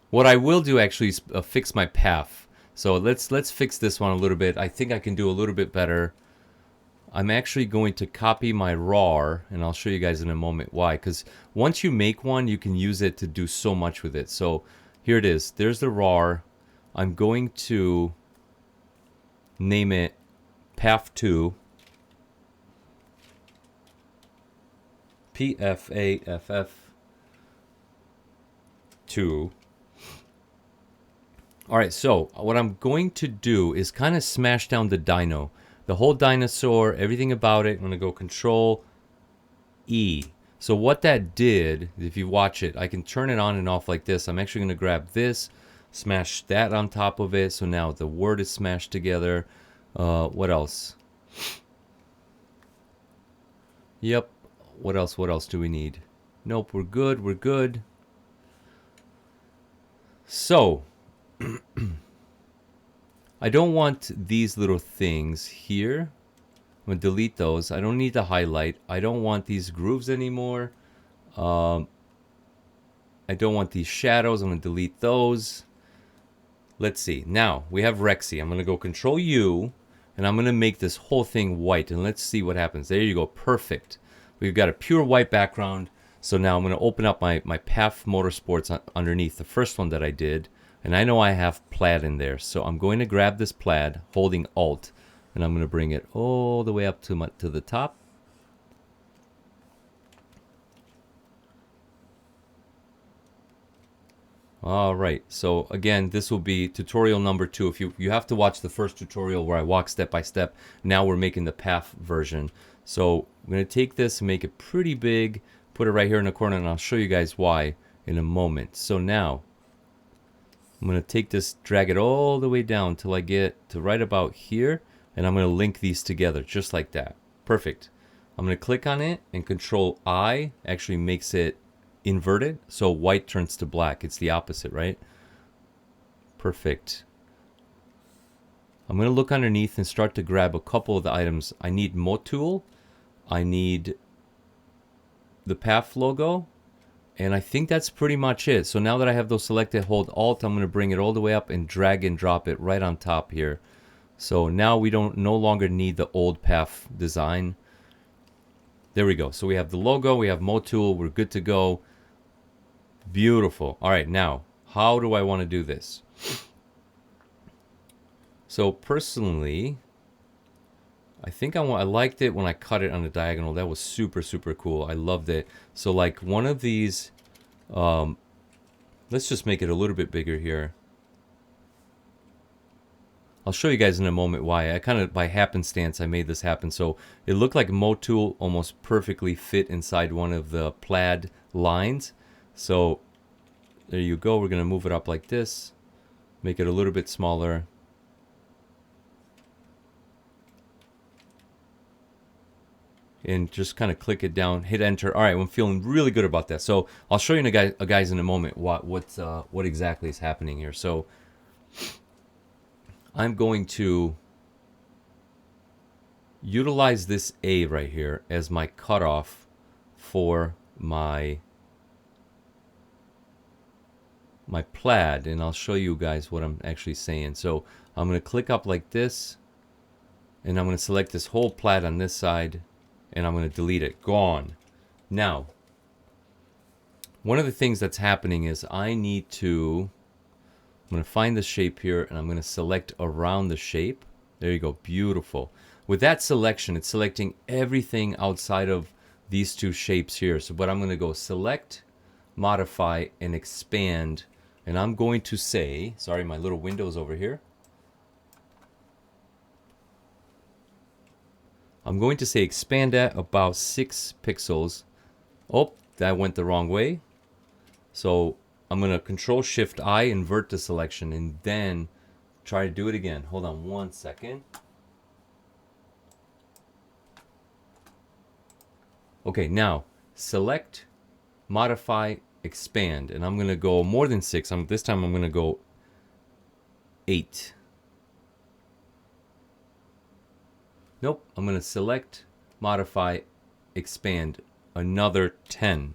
What I will do actually is fix my path. So let's fix this one a little bit. I think I can do a little bit better. I'm actually going to copy my RAR, and I'll show you guys in a moment why. Because once you make one, you can use it to do so much with it. So here it is. There's the RAR. I'm going to name it PAF2. PFAFF2. All right, so what I'm going to do is kind of smash down the dyno. The whole dinosaur, everything about it. I'm going to go Control E. So what that did, if you watch it, I can turn it on and off like this. I'm actually going to grab this, smash that on top of it. So now the word is smashed together. What else? Yep. What else? What else do we need? Nope, we're good. We're good. So, I don't want these little things here. I'm going to delete those. I don't need the highlight. I don't want these grooves anymore. I don't want these shadows. I'm going to delete those. Let's see. Now, we have Rexy. I'm going to go Control U, and I'm going to make this whole thing white. And let's see what happens. There you go. Perfect. We've got a pure white background. So now I'm going to open up my PAF Motorsports underneath, the first one that I did. And I know I have plaid in there. So I'm going to grab this plaid, holding Alt, and I'm going to bring it all the way up to the top. All right, so again, this will be tutorial number 2. If you have to watch the first tutorial where I walk step by step. Now we're making the PAF version. So I'm going to take this and make it pretty big, put it right here in the corner, and I'll show you guys why in a moment. So now I'm going to take this, drag it all the way down till I get to right about here, and I'm going to link these together just like that. Perfect. I'm going to click on it, and Control I actually makes it inverted, so white turns to black. It's the opposite, right? Perfect. I'm going to look underneath and start to grab a couple of the items. I need Motul, I need the PAF logo, and I think that's pretty much it. So now that I have those selected, hold Alt, I'm going to bring it all the way up and drag and drop it right on top here. So now we no longer need the old PAF design. There we go. So we have the logo, we have Motul, we're good to go. Beautiful. All right, now, how do I want to do this? So personally, I think I liked it when I cut it on the diagonal. That was super, super cool. I loved it. So like one of these, let's just make it a little bit bigger here. I'll show you guys in a moment why. I kind of, by happenstance, I made this happen. So it looked like Motul almost perfectly fit inside one of the plaid lines. So there you go. We're going to move it up like this. Make it a little bit smaller. And just kind of click it down, hit enter. All right, I'm feeling really good about that. So I'll show you guys in a moment what exactly is happening here. So I'm going to utilize this A right here as my cutoff for my plaid, and I'll show you guys what I'm actually saying. So I'm going to click up like this, and I'm going to select this whole plaid on this side, and I'm going to delete it. Gone. Now, one of the things that's happening is I'm going to find the shape here, and I'm going to select around the shape. There you go. Beautiful. With that selection, it's selecting everything outside of these two shapes here. So, but I'm going to go select, modify, and expand. And I'm going to say, sorry, my little window's over here. I'm going to say expand at about 6 pixels. Oh, that went the wrong way. So I'm going to Control Shift I, invert the selection, and then try to do it again. Hold on 1 second. Okay, now select, modify, expand, and I'm going to go more than 6. This time I'm going to go 8. Nope, I'm going to select, modify, expand, another 10.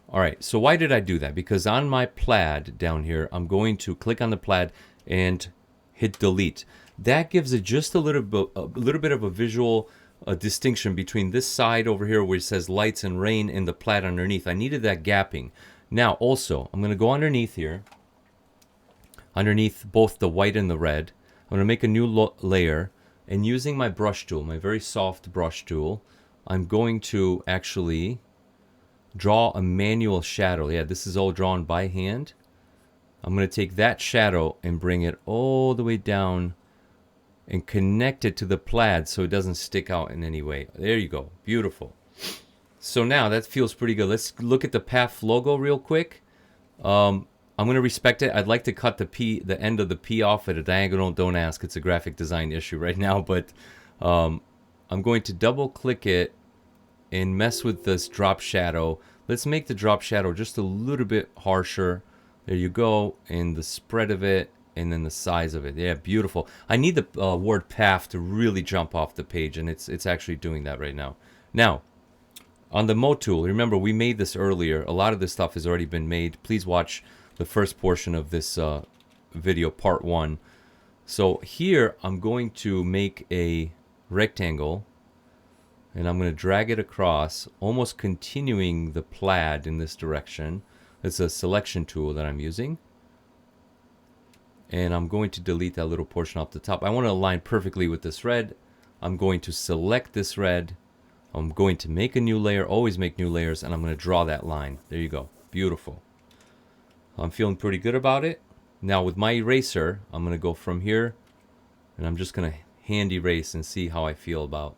All right, so why did I do that? Because on my plaid down here, I'm going to click on the plaid and hit delete. That gives it just a little bit of a visual distinction between this side over here where it says lights and rain and the plaid underneath. I needed that gapping. Now also, I'm going to go underneath here, underneath both the white and the red. I'm going to make a new layer, and using my brush tool, my very soft brush tool, I'm going to actually draw a manual shadow. Yeah, this is all drawn by hand. I'm going to take that shadow and bring it all the way down and connect it to the plaid so it doesn't stick out in any way. There you go. Beautiful. So now that feels pretty good. Let's look at the PAF logo real quick. I'm going to respect it. I'd like to cut the end of the P off at a diagonal. Don't ask. It's a graphic design issue right now. But I'm going to double click it and mess with this drop shadow. Let's make the drop shadow just a little bit harsher. There you go. And the spread of it, and then the size of it. Yeah, beautiful. I need the word path to really jump off the page, and it's actually doing that right now. Now, on the mode tool, remember we made this earlier. A lot of this stuff has already been made. Please watch the first portion of this video, part 1. So here I'm going to make a rectangle, and I'm going to drag it across, almost continuing the plaid in this direction. It's a selection tool that I'm using. And I'm going to delete that little portion off the top. I want to align perfectly with this red. I'm going to select this red. I'm going to make a new layer, always make new layers, and I'm going to draw that line. There you go. Beautiful. I'm feeling pretty good about it. Now with my eraser, I'm going to go from here, and I'm just going to hand erase and see how I feel about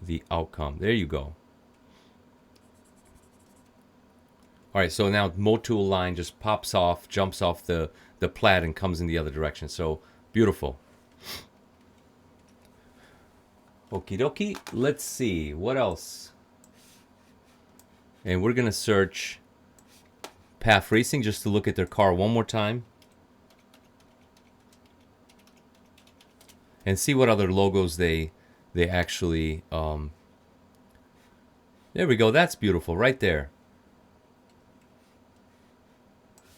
the outcome. There you go. All right, so now mode tool line just pops off, jumps off the plaid and comes in the other direction. So beautiful. Okie dokie. Let's see what else. And we're gonna search Path Racing just to look at their car one more time and see what other logos they actually. There we go. That's beautiful right there.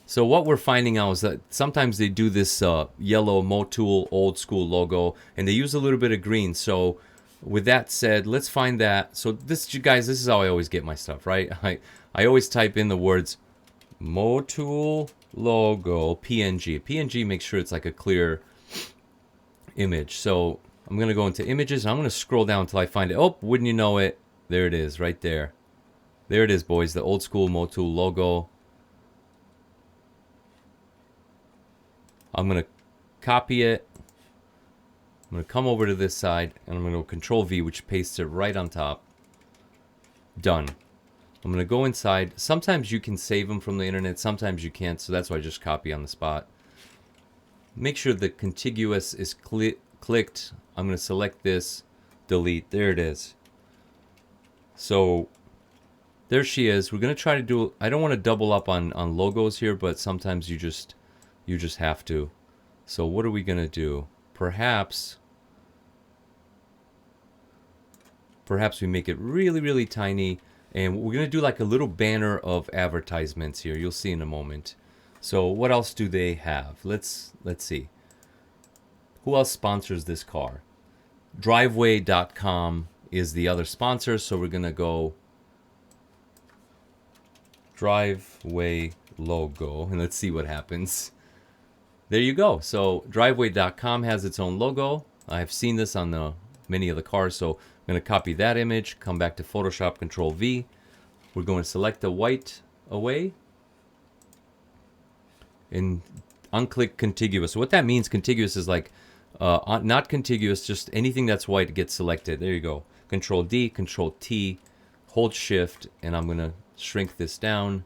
So what we're finding out is that sometimes they do this yellow Motul old school logo, and they use a little bit of green. So with that said, let's find that. So this, you guys, this is how I always get my stuff, right? I always type in the words Motul logo PNG. PNG makes sure it's like a clear image. So I'm going to go into images. I'm going to scroll down until I find it. Oh, wouldn't you know it? There it is right there. There it is, boys. The old school Motul logo. I'm going to copy it. I'm going to come over to this side, and I'm going to go Control V, which pastes it right on top. Done. I'm going to go inside. Sometimes you can save them from the internet. Sometimes you can't, so that's why I just copy on the spot. Make sure the contiguous is clicked. I'm going to select this, delete. There it is. So there she is. We're going to try to do, I don't want to double up on logos here, but sometimes you just have to. So what are we going to do? Perhaps we make it really, really tiny, and we're going to do like a little banner of advertisements here. You'll see in a moment. So what else do they have? Let's see. Who else sponsors this car? Driveway.com is the other sponsor, so we're going to go Driveway logo, and let's see what happens. There you go. So driveway.com has its own logo. I've seen this on many of the cars, so I'm going to copy that image, come back to Photoshop, Control V. We're going to select the white away and unclick contiguous. So what that means, contiguous is like not contiguous, just anything that's white gets selected. There you go. Control D, Control T, hold Shift, and I'm going to shrink this down.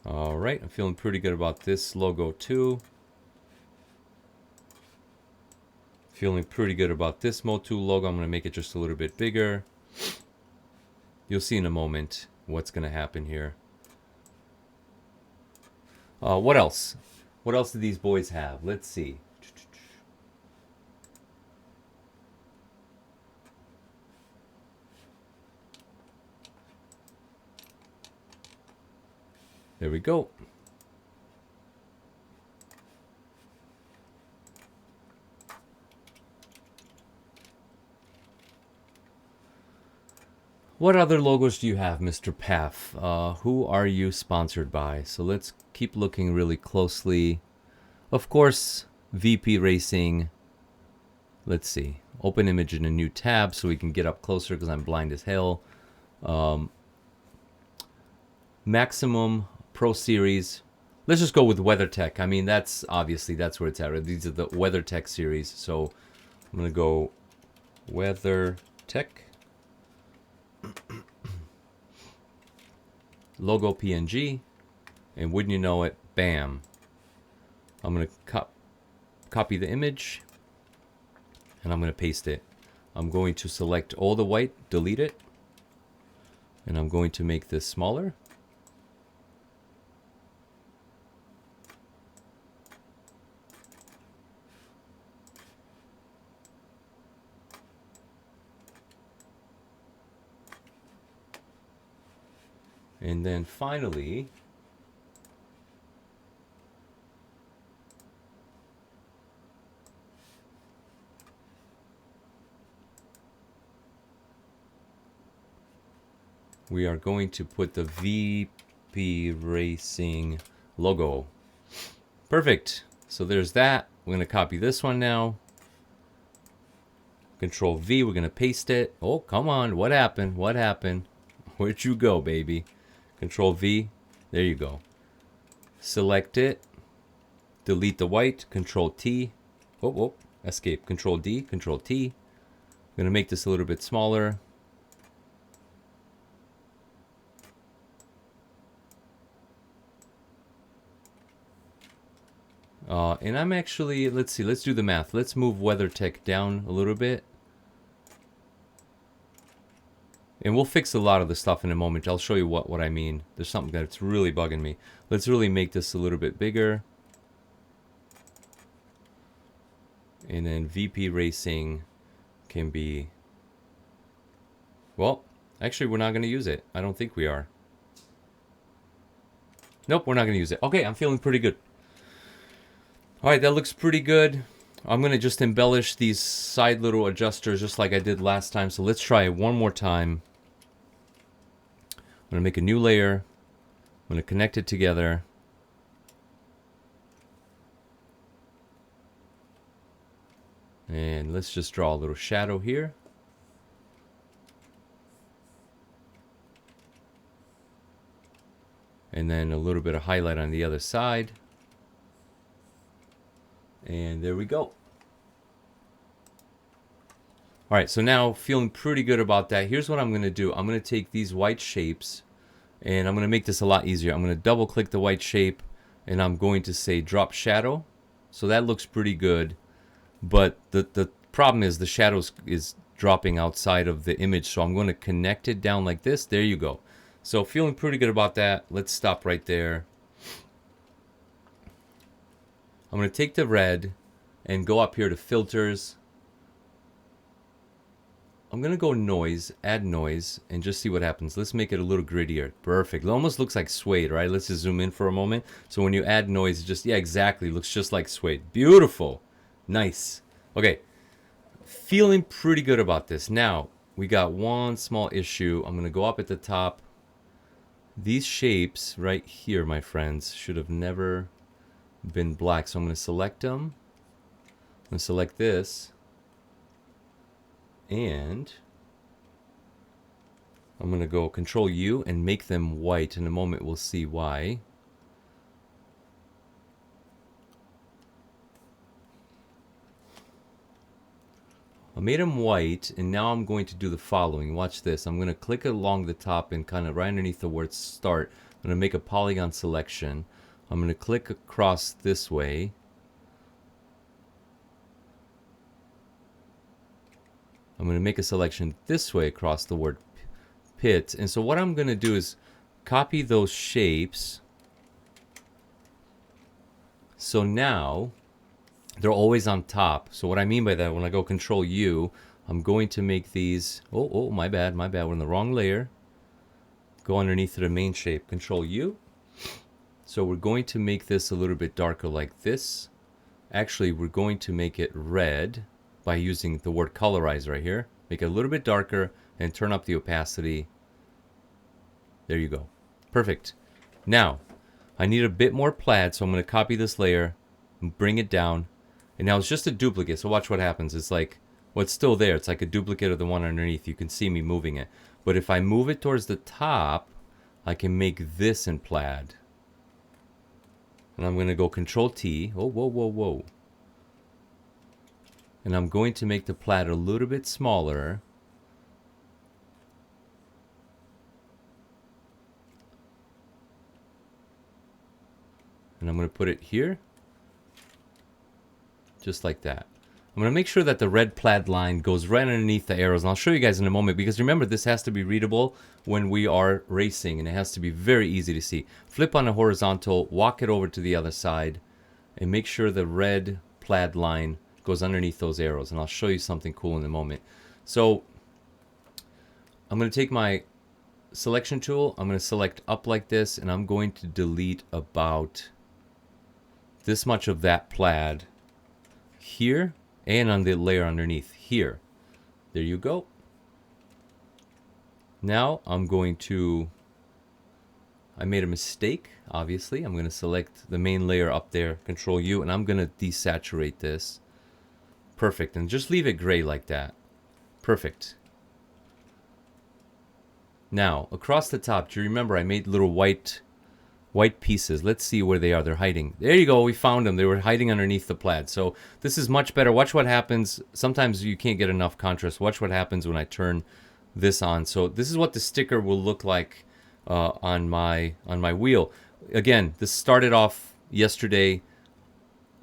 All right, I'm feeling pretty good about this logo too. Feeling pretty good about this Motul logo. I'm going to make it just a little bit bigger. You'll see in a moment what's going to happen here. What else? What else do these boys have? Let's see. There we go. What other logos do you have, Mr. Path? Who are you sponsored by? So let's keep looking really closely. Of course, VP Racing. Let's see. Open image in a new tab so we can get up closer because I'm blind as hell. Maximum Pro Series. Let's just go with WeatherTech. I mean, that's obviously that's where it's at. Right? These are the WeatherTech series. So I'm going to go WeatherTech. Logo PNG. And wouldn't you know it, bam. I'm going to copy the image, and I'm going to paste it. I'm going to select all the white, delete it, and I'm going to make this smaller. And then finally, we are going to put the VP Racing logo. Perfect. So there's that. We're going to copy this one now. Control V, we're going to paste it. Oh, come on. What happened? What happened? Where'd you go, baby? Control V. There you go. Select it. Delete the white. Control T. Oh, escape. Control D. Control T. I'm going to make this a little bit smaller. And I'm actually, let's see, let's do the math. Let's move WeatherTech down a little bit. And we'll fix a lot of the stuff in a moment. I'll show you what I mean. There's something that's really bugging me. Let's really make this a little bit bigger. And then VP Racing can be... Well, actually, we're not going to use it. I don't think we are. Nope, we're not going to use it. Okay, I'm feeling pretty good. All right, that looks pretty good. I'm going to just embellish these side little adjusters just like I did last time. So let's try it one more time. I'm going to make a new layer. I'm going to connect it together. And let's just draw a little shadow here. And then a little bit of highlight on the other side. And there we go. All right, so now feeling pretty good about that. Here's what I'm going to do. I'm going to take these white shapes, and I'm going to make this a lot easier. I'm going to double click the white shape, and I'm going to say drop shadow. So that looks pretty good. But the problem is the shadow is dropping outside of the image. So I'm going to connect it down like this. There you go. So feeling pretty good about that. Let's stop right there. I'm going to take the red and go up here to filters. I'm going to go noise, add noise, and just see what happens. Let's make it a little grittier. Perfect. It almost looks like suede, right? Let's just zoom in for a moment. So when you add noise, it just, yeah, exactly. Looks just like suede. Beautiful. Nice. Okay. Feeling pretty good about this. Now, we got one small issue. I'm going to go up at the top. These shapes right here, my friends, should have never been black. So I'm going to select them. I'm going to select this. And I'm going to go Control U and make them white. In a moment, we'll see why. I made them white, and now I'm going to do the following. Watch this. I'm going to click along the top and kind of right underneath the word start. I'm going to make a polygon selection. I'm going to click across this way. I'm going to make a selection this way across the word pit. And so what I'm going to do is copy those shapes. So now they're always on top. So what I mean by that, when I go Control U, I'm going to make these, oh, my bad, we're in the wrong layer. Go underneath the main shape, Control U. So we're going to make this a little bit darker like this. Actually, we're going to make it red by using the word colorize right here. Make it a little bit darker and turn up the opacity. There you go. Perfect. Now, I need a bit more plaid, so I'm going to copy this layer and bring it down. And now it's just a duplicate, so watch what happens. It's like, well, it's still there. It's like a duplicate of the one underneath. You can see me moving it. But if I move it towards the top, I can make this in plaid. And I'm going to go Control T. Oh, whoa. And I'm going to make the plaid a little bit smaller. And I'm going to put it here. just like that. I'm going to make sure that the red plaid line goes right underneath the arrows, and I'll show you guys in a moment, because remember, this has to be readable when we are racing, and it has to be very easy to see. Flip on a horizontal, walk it over to the other side, and make sure the red plaid line goes underneath those arrows, and I'll show you something cool in a moment. So I'm going to take my selection tool, I'm going to select up like this, and I'm going to delete about this much of that plaid here, and on the layer underneath here. There you go. Now I'm going to, I made a mistake, obviously. I'm going to select the main layer up there, Control U, and I'm going to desaturate this. Perfect, and just leave it gray like that. Perfect. Now, across the top, do you remember I made little white pieces? Let's see where they are. They're hiding. There you go. We found them. They were hiding underneath the plaid. So this is much better. Watch what happens. Sometimes you can't get enough contrast. Watch what happens when I turn this on. So this is what the sticker will look like on my wheel. Again, this started off yesterday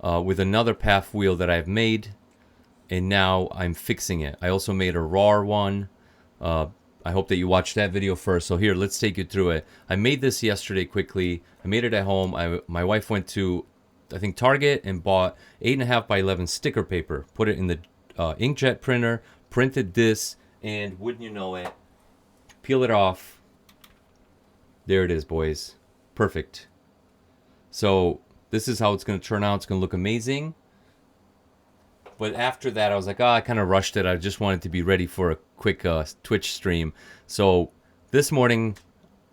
with another path wheel that I've made, and now I'm fixing it. I also made a raw one. I hope that you watched that video first. So here, let's take you through it. I made this yesterday quickly. I made it at home. My wife went to, I think, Target and bought 8.5 by 11 sticker paper. Put it in the inkjet printer, printed this, and wouldn't you know it, peel it off. There it is, boys. Perfect. So this is how it's going to turn out. It's going to look amazing. But after that, I was like, oh, I kind of rushed it. I just wanted to be ready for a quick Twitch stream. So this morning,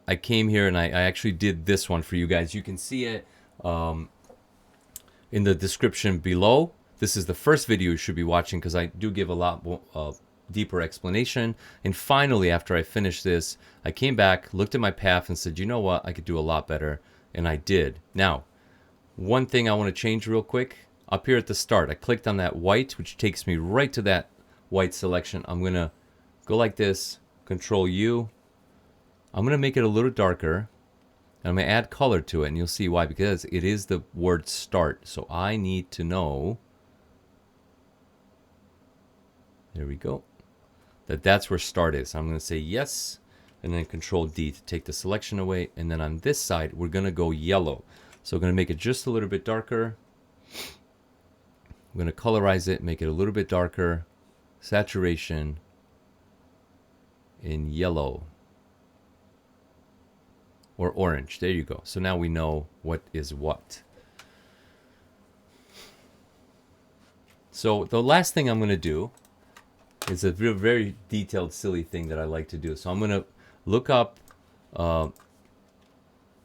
I came here and I actually did this one for you guys. You can see it in the description below. This is the first video you should be watching, because I do give a lot more, deeper explanation. And finally, after I finished this, I came back, looked at my path, and said, you know what? I could do a lot better. And I did. Now, one thing I want to change real quick. Up here at the start, I clicked on that white, which takes me right to that white selection. I'm going to go like this, Control U. I'm going to make it a little darker. And I'm going to add color to it, and you'll see why, because it is the word start. So I need to know, there we go, that's where start is. I'm going to say yes, and then Control D to take the selection away. And then on this side, we're going to go yellow. So I'm going to make it just a little bit darker. I'm going to colorize it, make it a little bit darker, saturation in yellow or orange. There you go. So now we know what is what. So the last thing I'm going to do is a very detailed, silly thing that I like to do. So I'm going to look up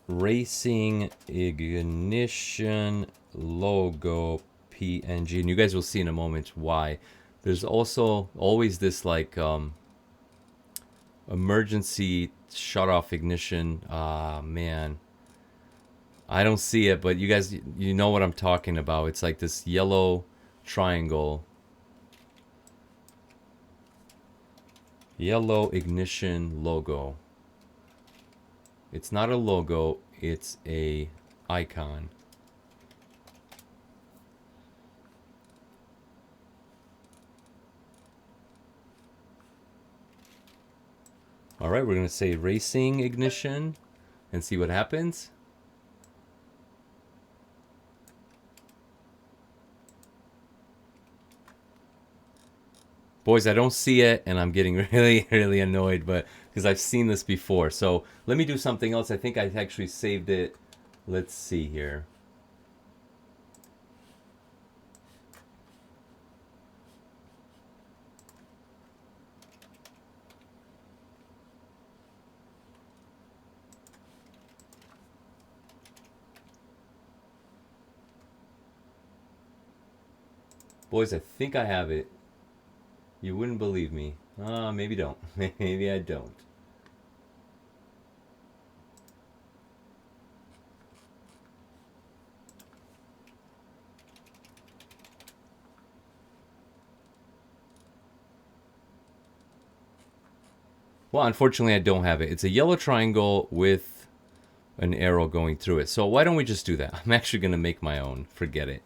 Racing Ignition logo PNG, and you guys will see in a moment why. There's also always this like emergency shut off ignition. Man, I don't see it, but you guys, you know what I'm talking about. It's like this yellow triangle, yellow ignition logo. It's not a logo, it's a icon. All right, we're going to say Racing Ignition and see what happens. Boys, I don't see it, and I'm getting really annoyed, but because I've seen this before. So let me do something else. I think I actually saved it. Let's see here. Boys, I think I have it. You wouldn't believe me. Maybe don't. Maybe I don't. Well, unfortunately, I don't have it. It's a yellow triangle with an arrow going through it. So why don't we just do that? I'm actually going to make my own. Forget it.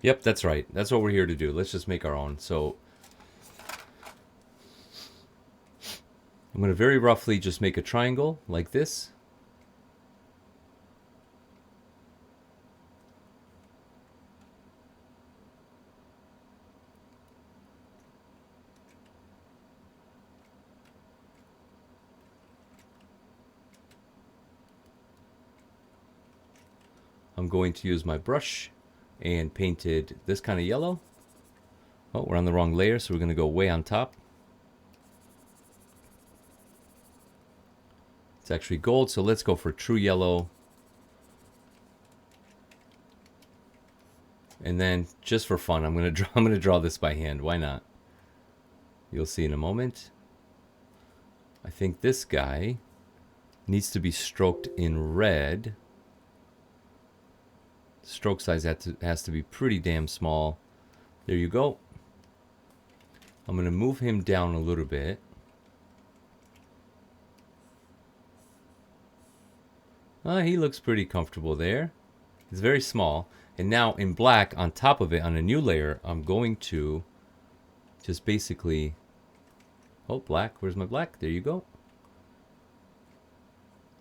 Yep, that's right. That's what we're here to do. Let's just make our own. So I'm going to very roughly just make a triangle like this. I'm going to use my brush and painted this kind of yellow. Oh, we're on the wrong layer, so we're going to go way on top. It's actually gold, so let's go for true yellow. And then, just for fun, I'm going to draw this by hand. Why not? You'll see in a moment. I think this guy needs to be stroked in red. Stroke size has to be pretty damn small. There you go. I'm going to move him down a little bit. He looks pretty comfortable there. It's very small. And now in black, on top of it, on a new layer, I'm going to just basically... Oh, black. Where's my black? There you go.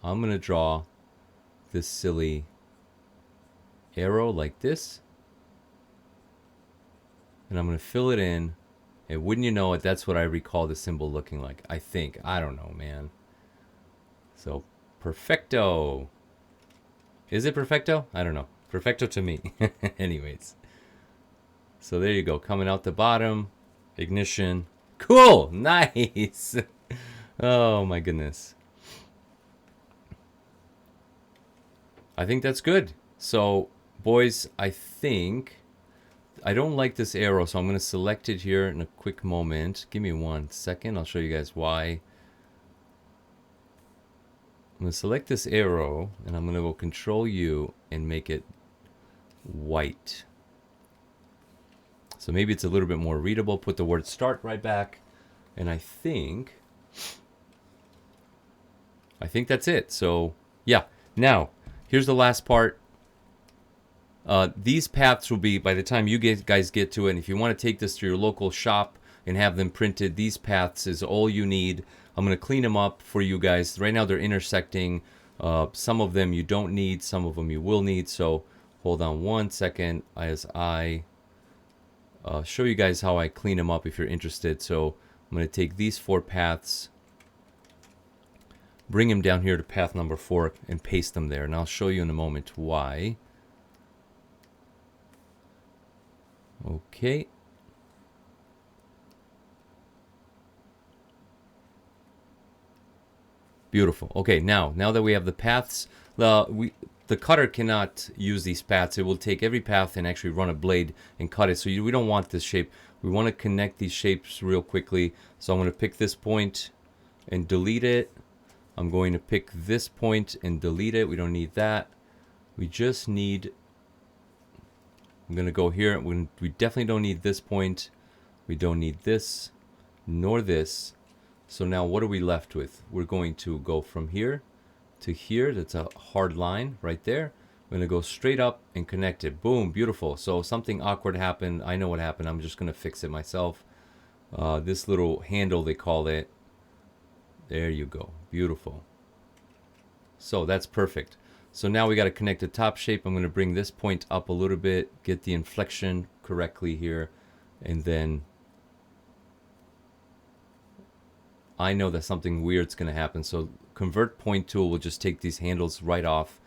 I'm going to draw this silly arrow like this. And I'm going to fill it in. And wouldn't you know it, that's what I recall the symbol looking like. I think. I don't know, man. So, perfecto. Is it perfecto? I don't know. Perfecto to me. Anyways. So there you go. Coming out the bottom. Ignition. Cool. Nice. Oh my goodness. I think that's good. So, boys, I think... I don't like this arrow, so I'm going to select it here in a quick moment. Give me 1 second. I'll show you guys why. I'm going to select this arrow, and I'm going to go Control U and make it white. So maybe it's a little bit more readable. Put the word start right back. And I think that's it. So, yeah. Now, here's the last part. These paths will be, by the time you guys get to it, and if you want to take this to your local shop and have them printed, these paths is all you need. I'm going to clean them up for you guys. Right now they're intersecting. Some of them you don't need, some of them you will need. So hold on 1 second as I show you guys how I clean them up if you're interested. So I'm going to take these 4 paths, bring them down here to path number 4 and paste them there. And I'll show you in a moment why. Okay. Beautiful. Okay, now that we have the paths, the cutter cannot use these paths. It will take every path and actually run a blade and cut it. So we don't want this shape. We want to connect these shapes real quickly. So I'm going to pick this point and delete it. I'm going to pick this point and delete it. We don't need that. We just need... I'm going to go here. We definitely don't need this point. We don't need this, nor this. So now what are we left with? We're going to go from here to here. That's a hard line right there. I'm going to go straight up and connect it. Boom, beautiful. So something awkward happened. I know what happened. I'm just going to fix it myself. This little handle, they call it. There you go. Beautiful. So that's perfect. So now we got to connect the top shape. I'm going to bring this point up a little bit, get the inflection correctly here, and then I know that something weird's going to happen. So convert point tool will just take these handles right off.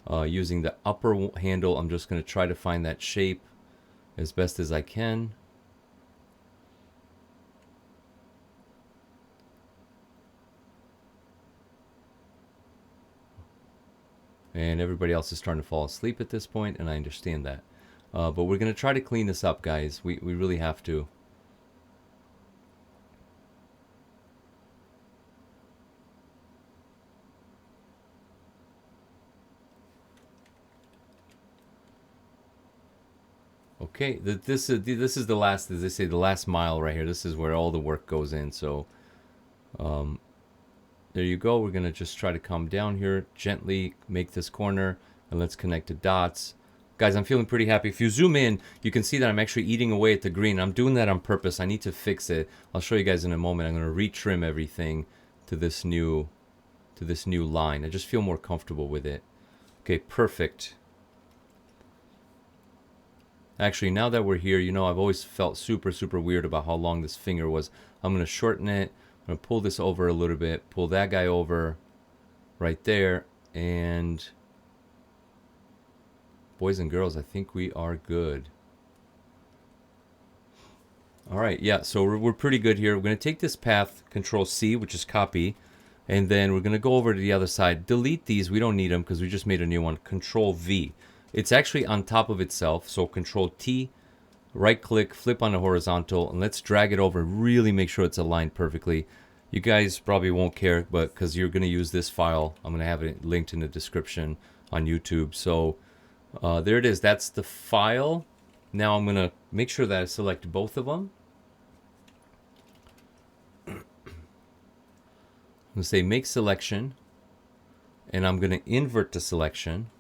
Using the upper handle, I'm just going to try to find that shape as best as I can. And everybody else is starting to fall asleep at this point, and I understand that. But we're going to try to clean this up, guys. We really have to. Okay, this is the last, as they say, the last mile right here. This is where all the work goes in. So there you go. We're going to just try to come down here, gently make this corner, and let's connect the dots. Guys, I'm feeling pretty happy. If you zoom in, you can see that I'm actually eating away at the green. I'm doing that on purpose. I need to fix it. I'll show you guys in a moment. I'm going to retrim everything to this new line. I just feel more comfortable with it. Okay, perfect. Actually, now that we're here, you know, I've always felt super, super weird about how long this finger was. I'm going to shorten it. I'm going to pull this over a little bit. Pull that guy over right there. And boys and girls, I think we are good. All right, yeah, so we're pretty good here. We're going to take this path, Control C, which is copy. And then we're going to go over to the other side. Delete these. We don't need them because we just made a new one. Control V. It's actually on top of itself. So Control T, right click, flip on the horizontal, and let's drag it over. Really make sure it's aligned perfectly. You guys probably won't care, but because you're going to use this file, I'm going to have it linked in the description on YouTube. So there it is. That's the file. Now I'm going to make sure that I select both of them. I'm going to say make selection, and I'm going to invert the selection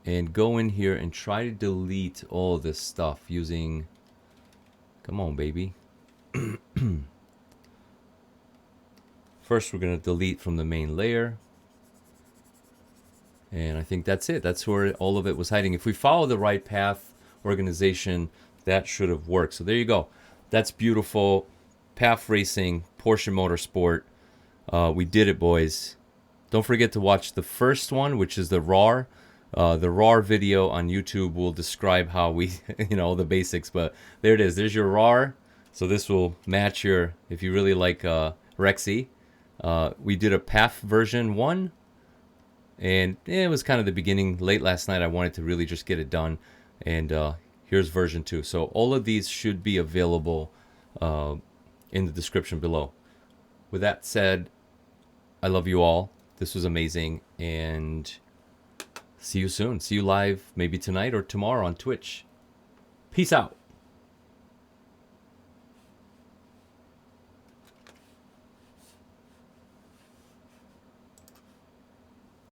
and go in here and try to delete all of this stuff using, come on baby. First we're going to delete from the main layer, and I think that's it. That's where all of it was hiding. If we follow the right path organization, that should have worked. So there you go. That's beautiful. Path Racing, Porsche Motorsport. We did it, boys. Don't forget to watch the first one, which is the RAR. The RAR video on YouTube will describe how we, you know, the basics. But there it is. There's your RAR. So this will match your, if you really like Rexy. We did a path version 1. And it was kind of the beginning. Late last night, I wanted to really just get it done. And here's version 2. So all of these should be available in the description below. With that said, I love you all. This was amazing. And see you soon. See you live maybe tonight or tomorrow on Twitch. Peace out.